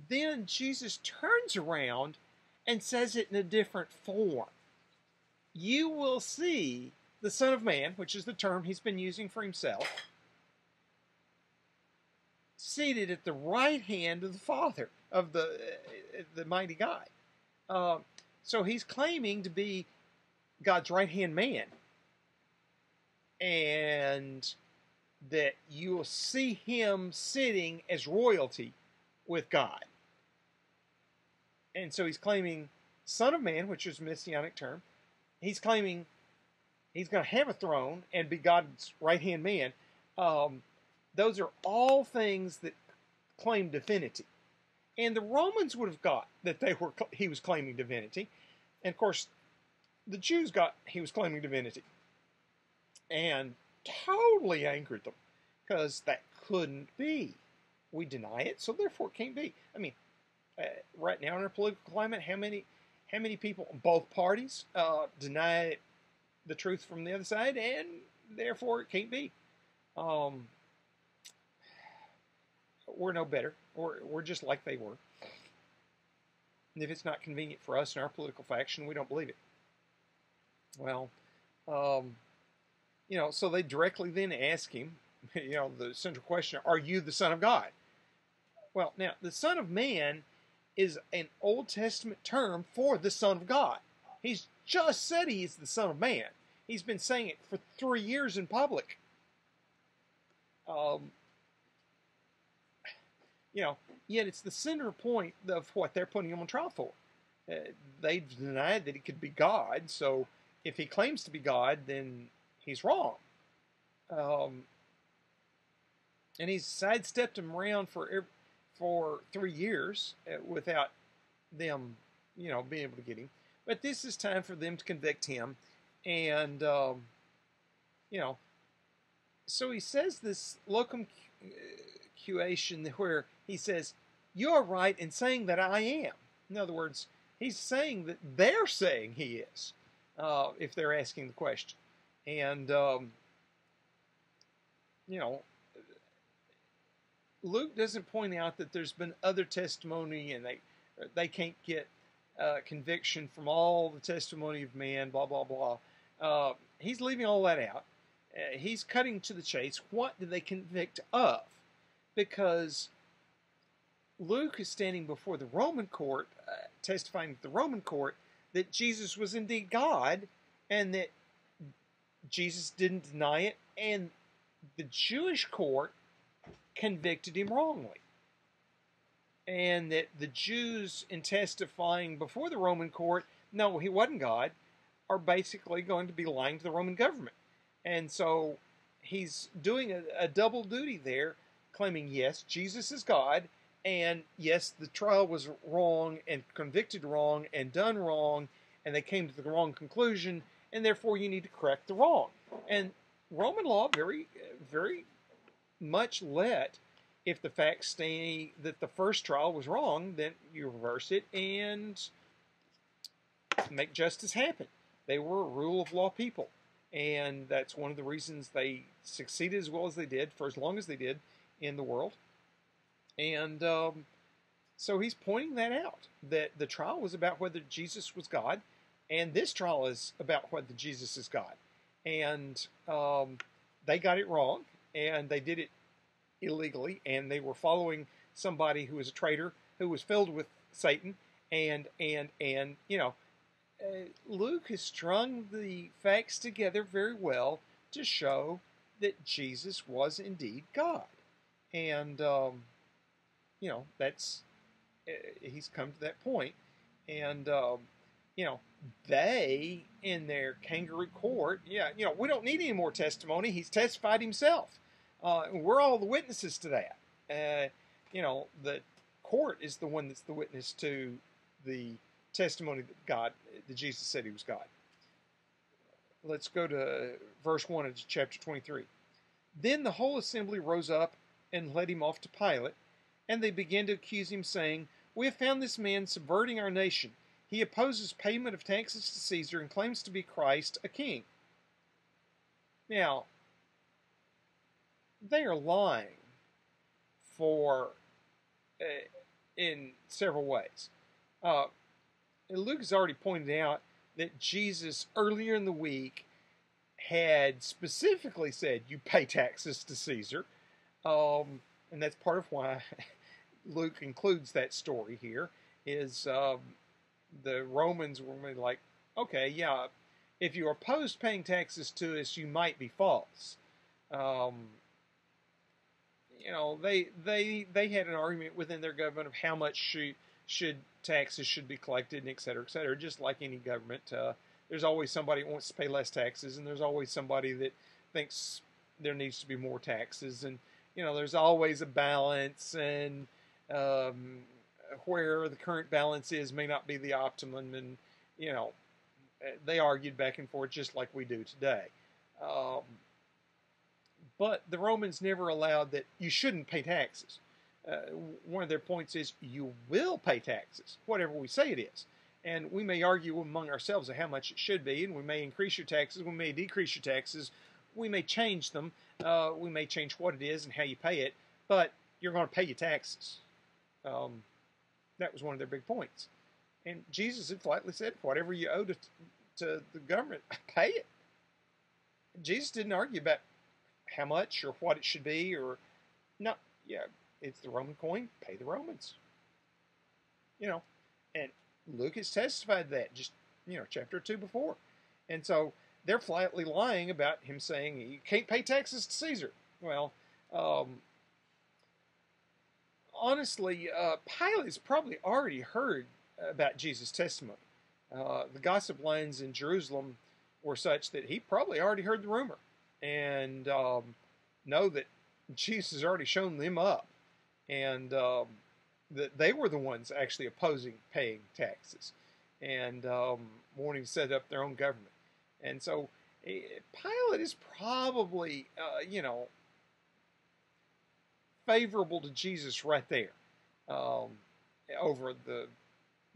then Jesus turns around and says it in a different form. You will see the Son of Man, which is the term he's been using for himself, seated at the right hand of the Father, of the mighty God. So he's claiming to be God's right-hand man, and that you will see him sitting as royalty with God. And so he's claiming Son of Man, which is a messianic term. He's claiming he's going to have a throne and be God's right-hand man. Those are all things that claim divinity. And the Romans would have got that he was claiming divinity. And of course, the Jews got he was claiming divinity. And totally angered them, because that couldn't be. We deny it, so therefore it can't be. I mean, right now in our political climate, how many people on both parties deny the truth from the other side, and therefore it can't be. We're no better. We're just like they were. And if it's not convenient for us in our political faction, we don't believe it. Well, so they directly then ask him, the central question, are you the Son of God? Well, now, the Son of Man is an Old Testament term for the Son of God. He's just said he is the Son of Man. He's been saying it for 3 years in public. Yet it's the center point of what they're putting him on trial for. They've denied that he could be God, so if he claims to be God, then he's wrong. And he's sidestepped him around for 3 years without them, being able to get him. But this is time for them to convict him. And, so he says this locution where he says, you're right in saying that I am. In other words, he's saying that they're saying he is, if they're asking the question. And, Luke doesn't point out that there's been other testimony and they can't get conviction from all the testimony of man, blah, blah, blah. He's leaving all that out. He's cutting to the chase. What did they convict of? Because Luke is standing before the Roman court, testifying to the Roman court that Jesus was indeed God and that Jesus didn't deny it, and the Jewish court convicted him wrongly. And that the Jews, in testifying before the Roman court, no, he wasn't God, are basically going to be lying to the Roman government. And so he's doing a double duty there, claiming, yes, Jesus is God, and yes, the trial was wrong and convicted wrong and done wrong, and they came to the wrong conclusion, and therefore you need to correct the wrong. And Roman law very, very much let, if the facts say that the first trial was wrong, then you reverse it and make justice happen. They were a rule of law people, and that's one of the reasons they succeeded as well as they did for as long as they did in the world. And so he's pointing that out, that the trial was about whether Jesus was God, and this trial is about whether Jesus is God. And they got it wrong, and they did it illegally, and they were following somebody who was a traitor, who was filled with Satan, and Luke has strung the facts together very well to show that Jesus was indeed God. And, that's, he's come to that point. And, they, in their kangaroo court, we don't need any more testimony. He's testified himself. We're all the witnesses to that. The court is the one that's the witness to the testimony that Jesus said he was God. Let's go to verse 1 of chapter 23. Then the whole assembly rose up and led him off to Pilate, and they began to accuse him, saying, we have found this man subverting our nation. He opposes payment of taxes to Caesar and claims to be Christ, a king. Now, they are lying in several ways. Luke has already pointed out that Jesus, earlier in the week, had specifically said, you pay taxes to Caesar. and that's part of why Luke includes that story here, is the Romans were like, okay, yeah, if you opposed paying taxes to us, you might be false. Um, they had an argument within their government of how much should taxes should be collected, and et cetera, et cetera. Just like any government, there's always somebody that wants to pay less taxes, and there's always somebody that thinks there needs to be more taxes, and there's always a balance, and um, where the current balance is may not be the optimum, and they argued back and forth just like we do today. But the Romans never allowed that you shouldn't pay taxes. One of their points is you will pay taxes, whatever we say it is. And we may argue among ourselves of how much it should be, and we may increase your taxes, we may decrease your taxes, we may change them, we may change what it is and how you pay it, but you're going to pay your taxes. That was one of their big points. And Jesus had flatly said, whatever you owe to the government, pay it. Jesus didn't argue about how much or what it should be, or no, yeah, it's the Roman coin, pay the Romans. And Luke has testified that just, chapter 2 before. And so they're flatly lying about him saying you can't pay taxes to Caesar. Well, honestly, Pilate's probably already heard about Jesus' testimony. The gossip lines in Jerusalem were such that he probably already heard the rumor and know that Jesus has already shown them up, and that they were the ones actually opposing paying taxes and wanting to set up their own government. And so Pilate is probably, favorable to Jesus right there over the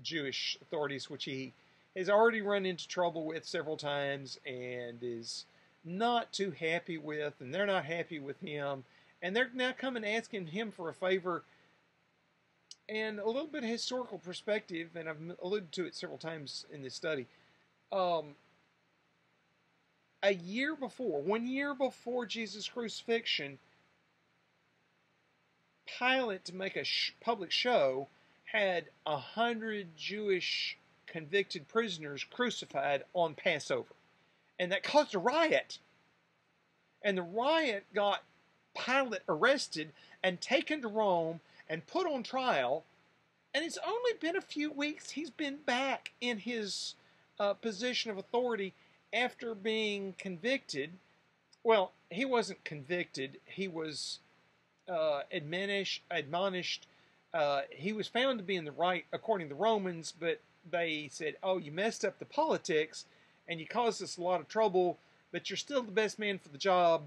Jewish authorities, which he has already run into trouble with several times and is not too happy with, and they're not happy with him, and they're now coming asking him for a favor. And a little bit of historical perspective, and I've alluded to it several times in this study. 1 year before Jesus' crucifixion, Pilate, to make a public show, had 100 Jewish convicted prisoners crucified on Passover. And that caused a riot. And the riot got Pilate arrested and taken to Rome and put on trial. And it's only been a few weeks he's been back in his position of authority after being convicted. Well, he wasn't convicted. He was admonished. He was found to be in the right according to the Romans, but they said, oh, you messed up the politics and you caused us a lot of trouble, but you're still the best man for the job.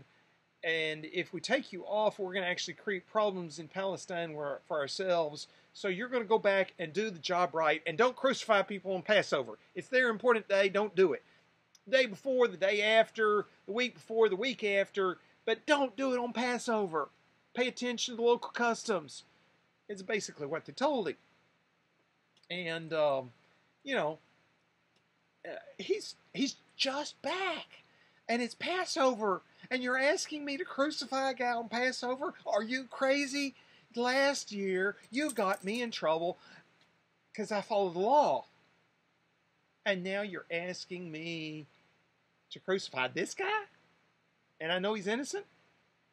And if we take you off, we're going to actually create problems in Palestine for ourselves. So you're going to go back and do the job right, and don't crucify people on Passover. It's their important day. Don't do it. The day before, the day after, the week before, the week after, but don't do it on Passover. Pay attention to the local customs. It's basically what they told him. And, he's just back. And it's Passover. And you're asking me to crucify a guy on Passover? Are you crazy? Last year, you got me in trouble because I followed the law. And now you're asking me to crucify this guy? And I know he's innocent?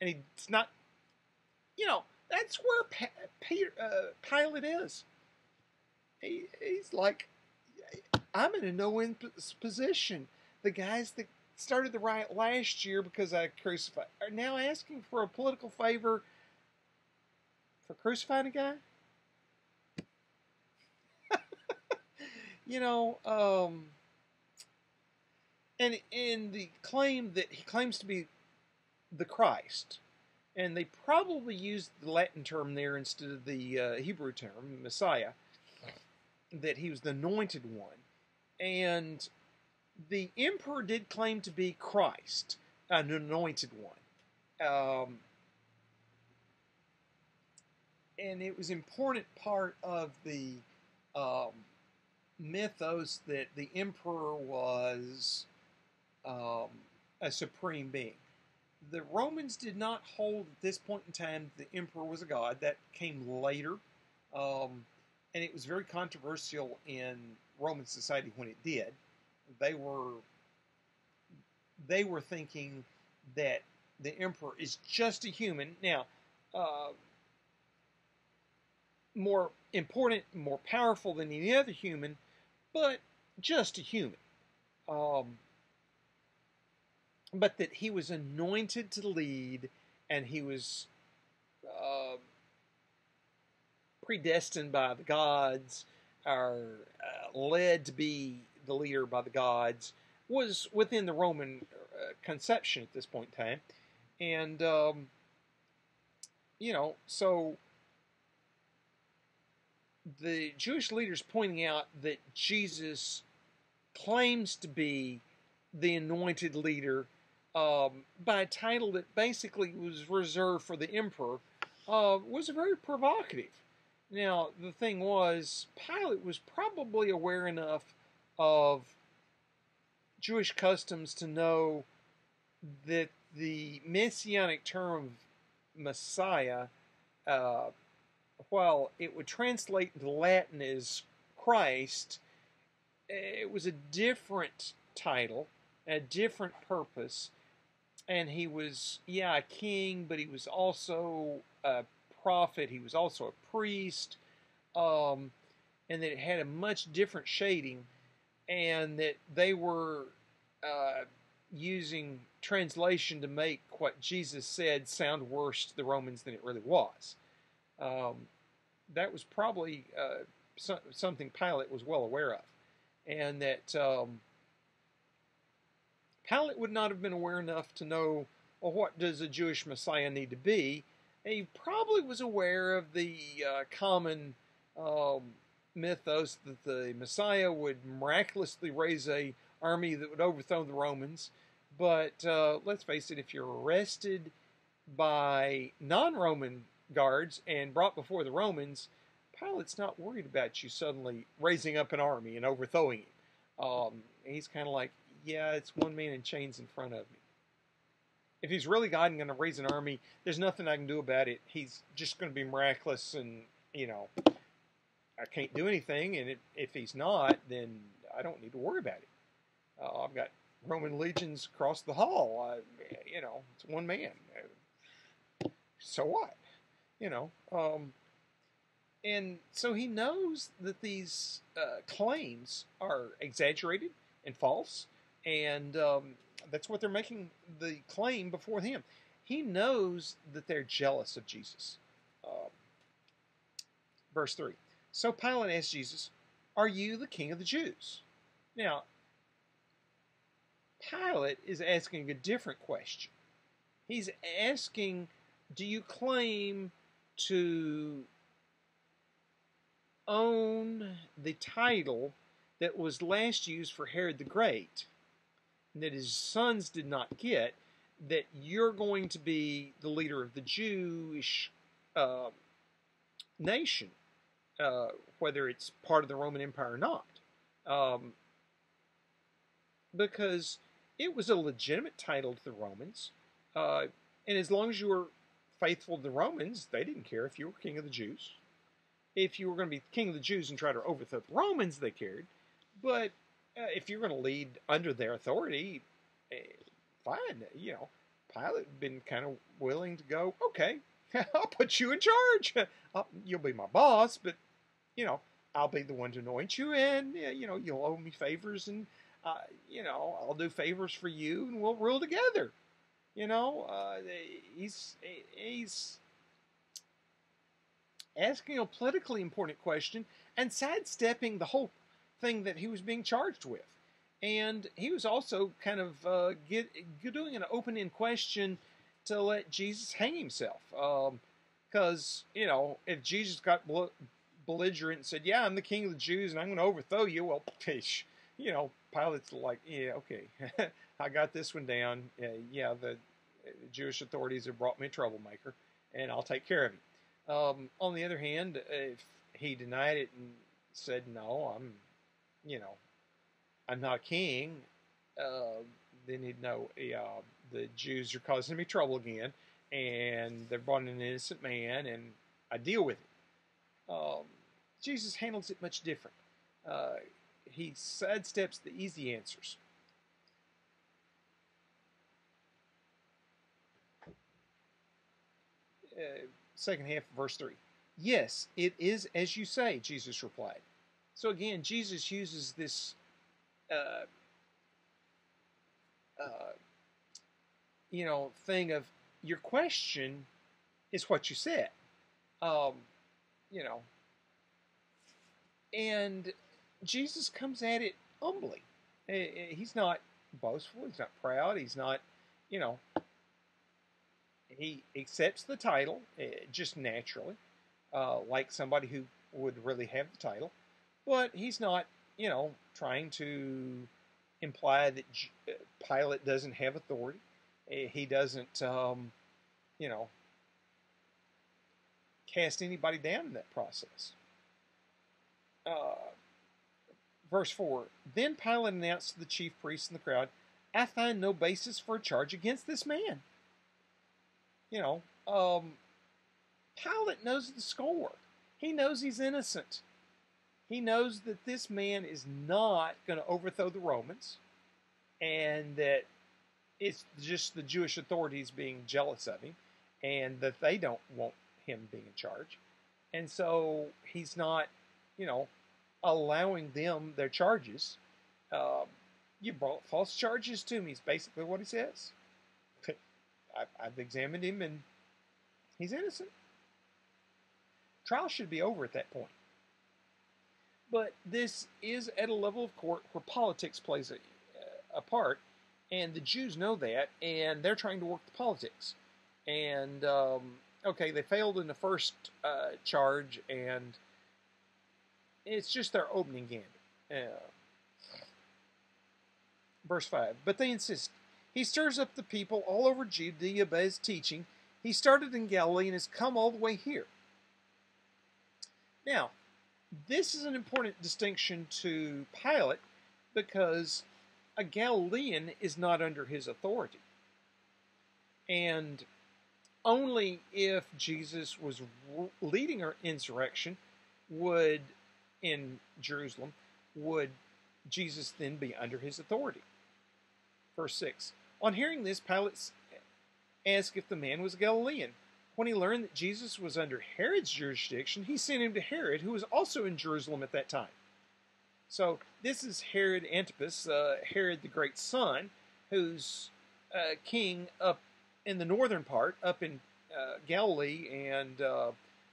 And he's not... that's where Pilate is. He's like, I'm in a no-win position. The guys that started the riot last year because I crucified are now asking for a political favor for crucifying a guy? And the claim that he claims to be the Christ, and they probably used the Latin term there instead of the Hebrew term, Messiah, that he was the anointed one. And the emperor did claim to be Christ, an anointed one. And it was an important part of the mythos that the emperor was a supreme being. the Romans did not hold at this point in time the emperor was a god. That came later, and it was very controversial in Roman society when it did. They were thinking that the emperor is just a human. Now, more important, more powerful than any other human, but just a human. But that he was anointed to lead, and he was predestined by the gods, or led to be the leader by the gods, was within the Roman conception at this point in time. And, so the Jewish leaders pointing out that Jesus claims to be the anointed leader by a title that basically was reserved for the emperor was very provocative. Now, the thing was, Pilate was probably aware enough of Jewish customs to know that the messianic term Messiah, while it would translate into Latin as Christ, it was a different title, a different purpose, and he was, a king, but he was also a prophet, he was also a priest, and that it had a much different shading, and that they were using translation to make what Jesus said sound worse to the Romans than it really was. That was probably something Pilate was well aware of, and that Pilate would not have been aware enough to know, well, what does a Jewish Messiah need to be? He probably was aware of the common mythos that the Messiah would miraculously raise an army that would overthrow the Romans. But let's face it, if you're arrested by non-Roman guards and brought before the Romans, Pilate's not worried about you suddenly raising up an army and overthrowing him. He's kind of like, yeah, it's one man in chains in front of me. If he's really God and going to raise an army, there's nothing I can do about it. He's just going to be miraculous, and, I can't do anything. And if he's not, then I don't need to worry about it. I've got Roman legions across the hall. It's one man. So what? And so he knows that these claims are exaggerated and false, and that's what they're making the claim before him. He knows that they're jealous of Jesus. Verse 3. So Pilate asked Jesus, "Are you the king of the Jews?" Now, Pilate is asking a different question. He's asking, do you claim to own the title that was last used for Herod the Great, that his sons did not get, that you're going to be the leader of the Jewish nation, whether it's part of the Roman Empire or not? Because it was a legitimate title to the Romans, and as long as you were faithful to the Romans, they didn't care if you were king of the Jews. If you were going to be king of the Jews and try to overthrow the Romans, they cared. But if you're going to lead under their authority, fine. Pilate had been kind of willing to go, okay, I'll put you in charge. You'll be my boss, but, I'll be the one to anoint you, and, you'll owe me favors, and, I'll do favors for you, and we'll rule together. He's asking a politically important question and sidestepping the whole thing that he was being charged with. And he was also kind of doing an open-end question to let Jesus hang himself. Because, if Jesus got belligerent and said, yeah, I'm the king of the Jews and I'm going to overthrow you, well, Pilate's like, yeah, okay, I got this one down. The Jewish authorities have brought me a troublemaker, and I'll take care of him. On the other hand, if he denied it and said, no, I'm not a king, then he'd know, the Jews are causing me trouble again, and they've brought in an innocent man, and I deal with it. Jesus handles it much different. He sidesteps the easy answers. Second half of verse 3. Yes, it is as you say, Jesus replied. So again, Jesus uses this thing of your question is what you said. You know, and Jesus comes at it humbly. He's not boastful. He's not proud. He's not, he accepts the title just naturally, like somebody who would really have the title. But he's not, trying to imply that Pilate doesn't have authority. He doesn't, cast anybody down in that process. Verse 4, then Pilate announced to the chief priests and the crowd, I find no basis for a charge against this man. Pilate knows the score. He knows he's innocent. He knows that this man is not going to overthrow the Romans, and that it's just the Jewish authorities being jealous of him, and that they don't want him being in charge. And so he's not, allowing them their charges. You brought false charges to me is basically what he says. I've examined him, and he's innocent. Trial should be over at that point. But this is at a level of court where politics plays a part, and the Jews know that, and they're trying to work the politics. And, okay, they failed in the first charge, and it's just their opening gambit. Verse 5, but they insist. He stirs up the people all over Judea by his teaching. He started in Galilee and has come all the way here. Now, this is an important distinction to Pilate because a Galilean is not under his authority. And only if Jesus was leading an insurrection in Jerusalem would Jesus then be under his authority. Verse 6. On hearing this, Pilate asked if the man was a Galilean. When he learned that Jesus was under Herod's jurisdiction, he sent him to Herod, who was also in Jerusalem at that time. So this is Herod Antipas, Herod the great son, who's king up in the northern part, up in Galilee and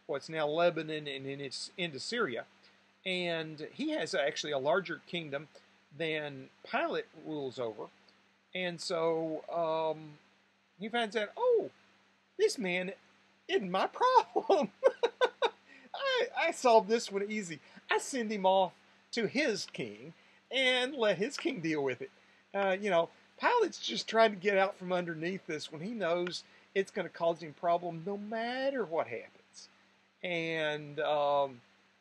what's now Lebanon and into Syria. And he has actually a larger kingdom than Pilate rules over. And so he finds out, oh, this man isn't my problem. I solved this one easy. I send him off to his king and let his king deal with it. Pilate's just trying to get out from underneath this when he knows it's going to cause him problem no matter what happens. And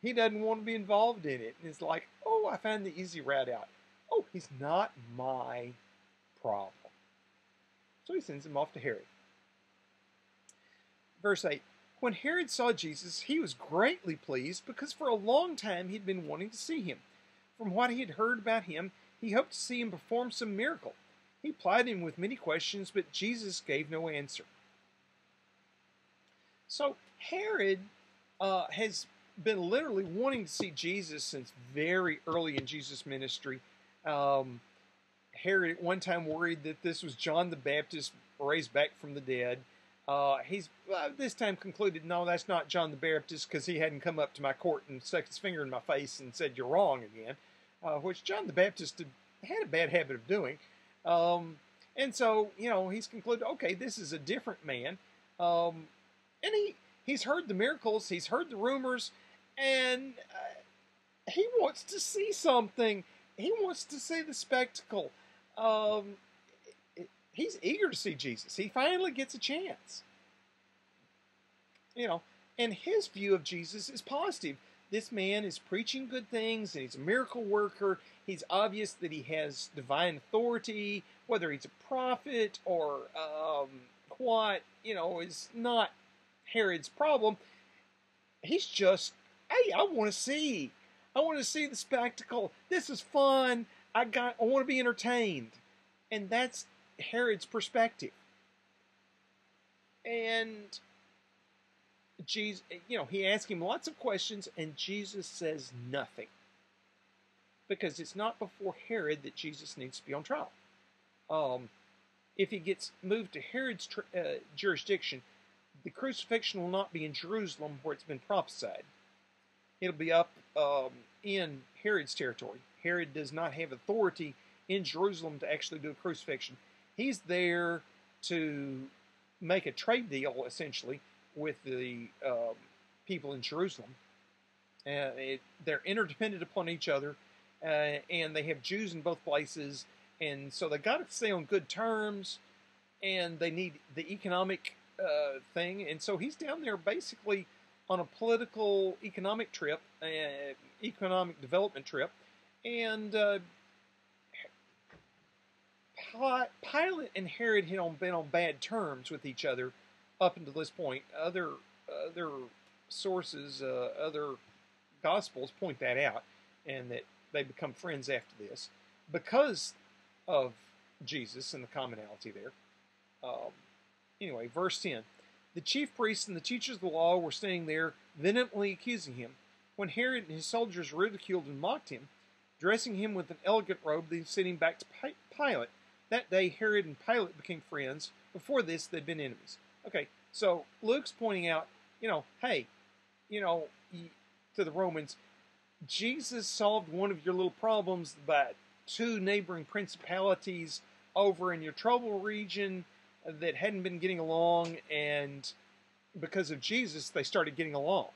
he doesn't want to be involved in it. And it's like, oh, I found the easy route out. Oh, he's not my problem. So he sends him off to Herod. Verse 8, when Herod saw Jesus, he was greatly pleased because for a long time he'd been wanting to see him. From what he had heard about him, he hoped to see him perform some miracle. He plied him with many questions, but Jesus gave no answer. So Herod has been literally wanting to see Jesus since very early in Jesus' ministry. Herod at one time worried that this was John the Baptist raised back from the dead. He's this time concluded, no, that's not John the Baptist because he hadn't come up to my court and stuck his finger in my face and said, you're wrong again, which John the Baptist had a bad habit of doing. And so, he's concluded, okay, this is a different man. And he's heard the miracles, he's heard the rumors, and he wants to see something. He wants to see the spectacle. He's eager to see Jesus. He finally gets a chance. And his view of Jesus is positive. This man is preaching good things, and he's a miracle worker. He's obvious that he has divine authority, whether he's a prophet or what, is not Herod's problem. He's just, hey, I want to see. I want to see the spectacle. This is fun. I want to be entertained. And that's Herod's perspective. And Jesus, he asks him lots of questions, and Jesus says nothing. Because it's not before Herod that Jesus needs to be on trial. If he gets moved to Herod's jurisdiction, the crucifixion will not be in Jerusalem where it's been prophesied. It'll be up in Herod's territory. Herod does not have authority in Jerusalem to actually do a crucifixion. He's there to make a trade deal, essentially, with the people in Jerusalem. They're interdependent upon each other, and they have Jews in both places, and so they got to stay on good terms, and they need the economic thing, and so he's down there basically on a political economic trip, economic development trip, and Pilate and Herod had been on bad terms with each other up until this point. Other sources, other Gospels point that out, and that they become friends after this because of Jesus and the commonality there. Anyway, verse 10. The chief priests and the teachers of the law were standing there, vehemently accusing him. When Herod and his soldiers ridiculed and mocked him, dressing him with an elegant robe, they sent him back to Pilate. That day, Herod and Pilate became friends. Before this, they'd been enemies. Okay, so Luke's pointing out, hey, to the Romans, Jesus solved one of your little problems by 2 neighboring principalities over in your trouble region that hadn't been getting along, and because of Jesus, they started getting along.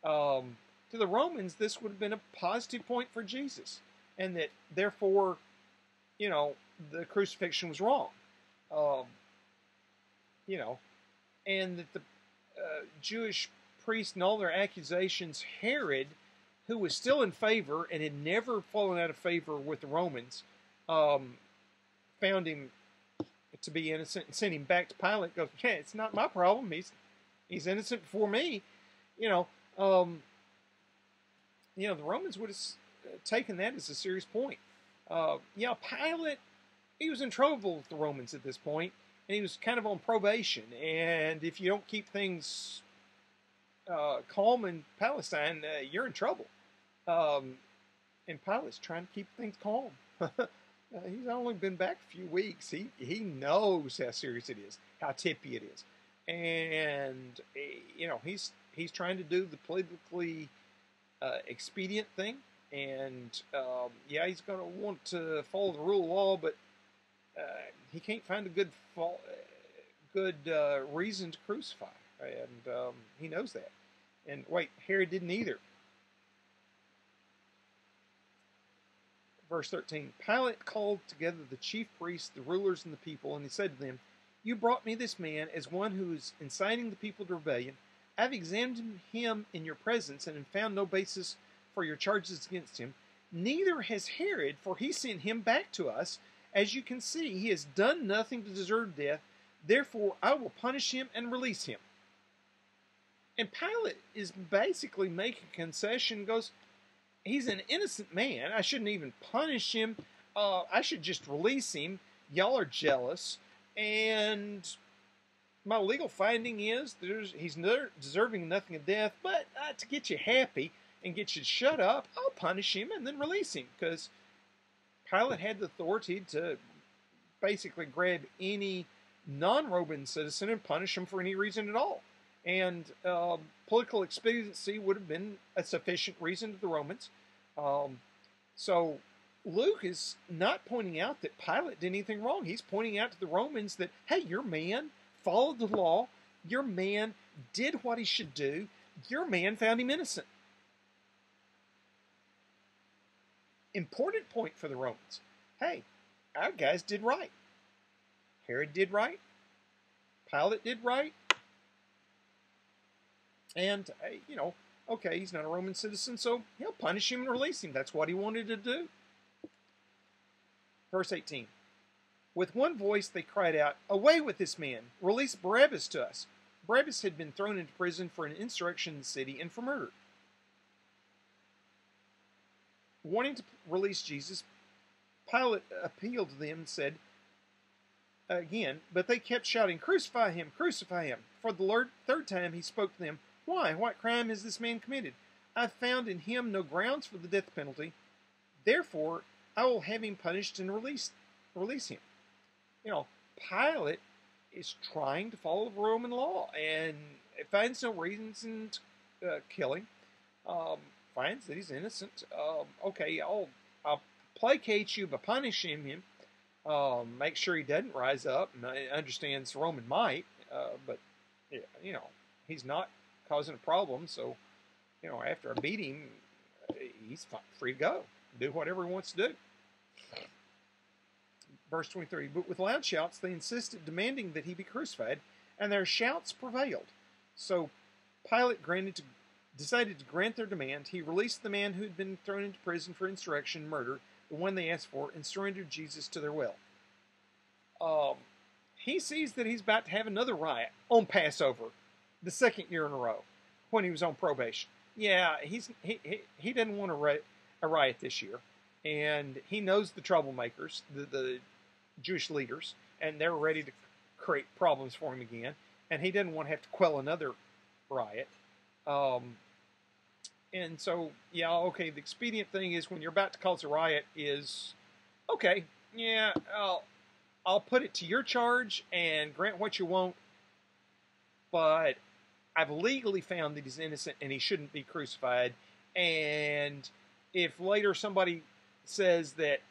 To the Romans, this would have been a positive point for Jesus, and that therefore, the crucifixion was wrong. And that the Jewish priests and all their accusations, Herod, who was still in favor and had never fallen out of favor with the Romans, found him to be innocent and sent him back to Pilate. Goes, yeah, it's not my problem. He's innocent before me. The Romans would have taken that as a serious point. Pilate, he was in trouble with the Romans at this point, and he was kind of on probation. And if you don't keep things calm in Palestine, you're in trouble. And Pilate's trying to keep things calm. He's only been back a few weeks. He knows how serious it is, how tippy it is, and he's trying to do the politically expedient thing. And he's going to want to follow the rule of law, but he can't find a good reason to crucify, and he knows that. And wait, Herod didn't either. Verse 13, Pilate called together the chief priests, the rulers, and the people, and he said to them, "You brought me this man as one who is inciting the people to rebellion. I have examined him in your presence and have found no basis for your charges against him. Neither has Herod, for he sent him back to us. As you can see, he has done nothing to deserve death. Therefore, I will punish him and release him." And Pilate is basically making a concession, goes, he's an innocent man. I shouldn't even punish him. I should just release him. Y'all are jealous. And my legal finding is he's deserving nothing of death. But to get you happy and get you to shut up, I'll punish him and then release him. Because Pilate had the authority to basically grab any non-Roman citizen and punish him for any reason at all. And political expediency would have been a sufficient reason to the Romans. So Luke is not pointing out that Pilate did anything wrong. He's pointing out to the Romans that, hey, your man followed the law. Your man did what he should do. Your man found him innocent. Important point for the Romans. Hey, our guys did right. Herod did right. Pilate did right. And, okay, he's not a Roman citizen, so he'll punish him and release him. That's what he wanted to do. Verse 18. With one voice they cried out, "Away with this man! Release Barabbas to us!" Barabbas had been thrown into prison for an insurrection in the city and for murder. Wanting to release Jesus, Pilate appealed to them and said again, but they kept shouting, "Crucify him! Crucify him!" For the third time he spoke to them. "Why? What crime has this man committed? I have found in him no grounds for the death penalty. Therefore, I will have him punished and release him." You know, Pilate is trying to follow the Roman law and finds no reasons in killing. Finds that he's innocent. Okay, I'll placate you by punishing him. Make sure he doesn't rise up and understands Roman might. But yeah, you know, he's not causing a problem. So, you know, after I beat him, he's free to go, do whatever he wants to do. Verse 23, but with loud shouts they insisted, demanding that he be crucified, and their shouts prevailed. So Pilate decided to grant their demand. He released the man who had been thrown into prison for insurrection and murder, the one they asked for, and surrendered Jesus to their will. He sees that he's about to have another riot on Passover, the second year in a row, when he was on probation. Yeah, he doesn't want a riot this year, and he knows the troublemakers, the Jewish leaders, and they're ready to create problems for him again, and he doesn't want to have to quell another riot. And so, yeah, okay, the expedient thing is when you're about to cause a riot is, okay, yeah, I'll put it to your charge and grant what you want, but I've legally found that he's innocent and he shouldn't be crucified, and if later somebody says that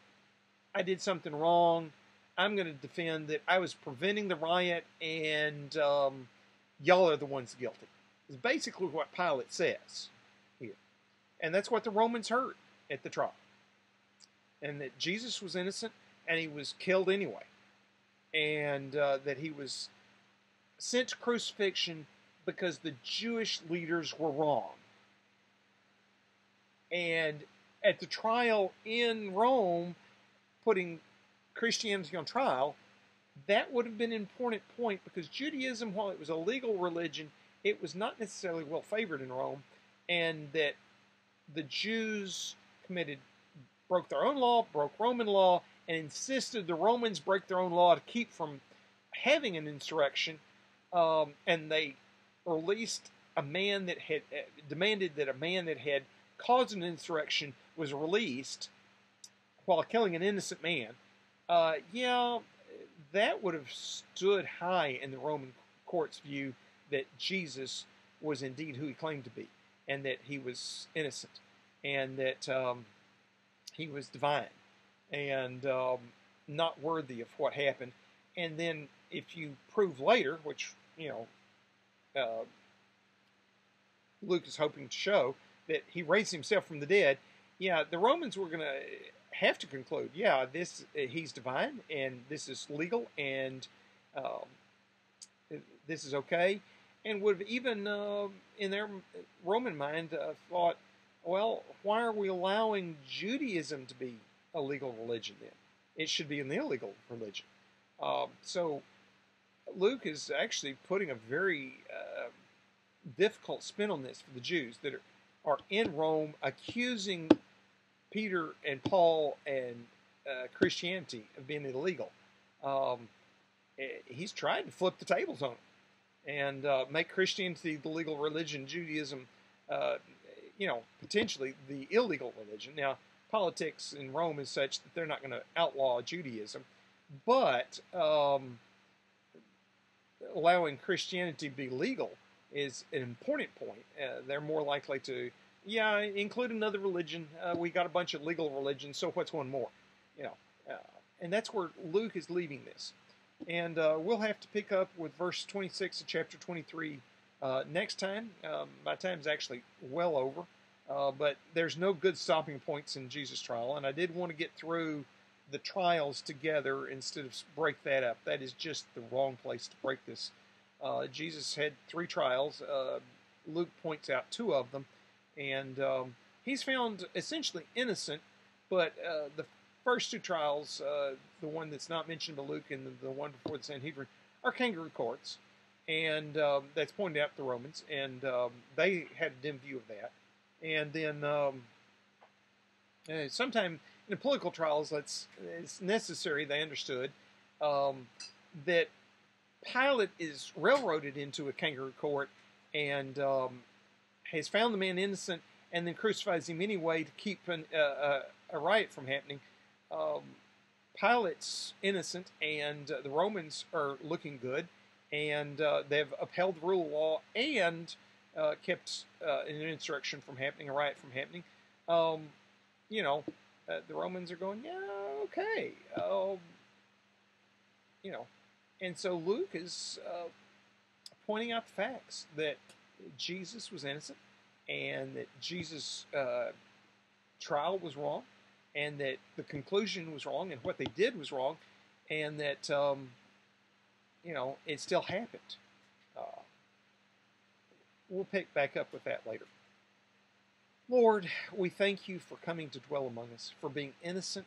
I did something wrong, I'm going to defend that I was preventing the riot and y'all are the ones guilty. It's basically what Pilate says here. And that's what the Romans heard at the trial. And that Jesus was innocent and he was killed anyway. And that he was sent to crucifixion because the Jewish leaders were wrong. And at the trial in Rome, putting Christianity on trial, that would have been an important point because Judaism, while it was a legal religion, it was not necessarily well favored in Rome, and that the Jews broke their own law, broke Roman law, and insisted the Romans break their own law to keep from having an insurrection, and they released a man that had demanded that a man that had caused an insurrection was released while killing an innocent man. Yeah, that would have stood high in the Roman court's view that Jesus was indeed who he claimed to be, and that he was innocent, and that he was divine, and not worthy of what happened. And then if you prove later, which, you know, Luke is hoping to show, that he raised himself from the dead, yeah, the Romans were going to have to conclude, yeah, he's divine, and this is legal, and this is okay, and would have even, in their Roman mind, thought, well, why are we allowing Judaism to be a legal religion then? It should be an illegal religion. So Luke is actually putting a very difficult spin on this for the Jews that are in Rome, accusing Peter and Paul and Christianity of being illegal. He's tried to flip the tables on them and make Christianity the legal religion, Judaism, you know, potentially the illegal religion. Now, politics in Rome is such that they're not going to outlaw Judaism, but allowing Christianity to be legal is an important point. They're more likely to, yeah, include another religion. We got a bunch of legal religions, so what's one more? You know, and that's where Luke is leaving this. And we'll have to pick up with verse 26 of chapter 23 next time. My time's actually well over, but there's no good stopping points in Jesus' trial, and I did want to get through the trials together instead of break that up. That is just the wrong place to break this. Jesus had 3 trials. Luke points out 2 of them, and he's found essentially innocent, but the first two trials, the one that's not mentioned by Luke and the one before the Sanhedrin, are kangaroo courts, and that's pointed out to the Romans, and they had a dim view of that. And then sometime in the political trials, it's necessary, they understood, that Pilate is railroaded into a kangaroo court and has found the man innocent and then crucifies him anyway to keep a riot from happening. Pilate's innocent, and the Romans are looking good, and they've upheld the rule of law and kept an insurrection from happening, a riot from happening. The Romans are going, yeah, okay, and so Luke is pointing out the facts that Jesus was innocent, and that Jesus' trial was wrong, and that the conclusion was wrong, and what they did was wrong, and that it still happened. We'll pick back up with that later. Lord, we thank you for coming to dwell among us, for being innocent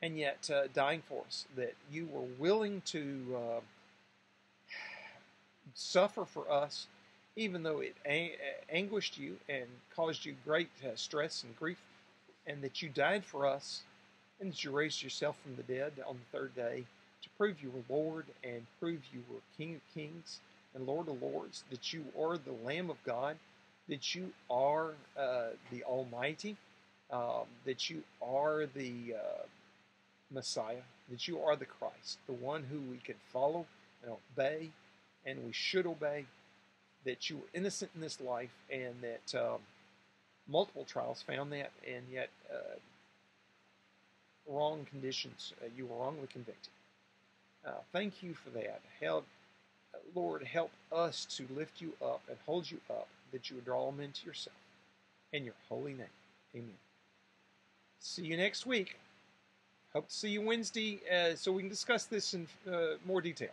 and yet dying for us, that you were willing to suffer for us, even though it anguished you and caused you great stress and grief, and that you died for us, and that you raised yourself from the dead on the third day to prove you were Lord and prove you were King of Kings and Lord of Lords, that you are the Lamb of God, that you are the Almighty, that you are the Messiah, that you are the Christ, the one who we can follow and obey, and we should obey, that you were innocent in this life, and that multiple trials found that, and yet wrong conditions, you were wrongly convicted. Thank you for that. Lord, help us to lift you up and hold you up, that you would draw them into yourself. In your holy name, amen. See you next week. Hope to see you Wednesday so we can discuss this in more detail.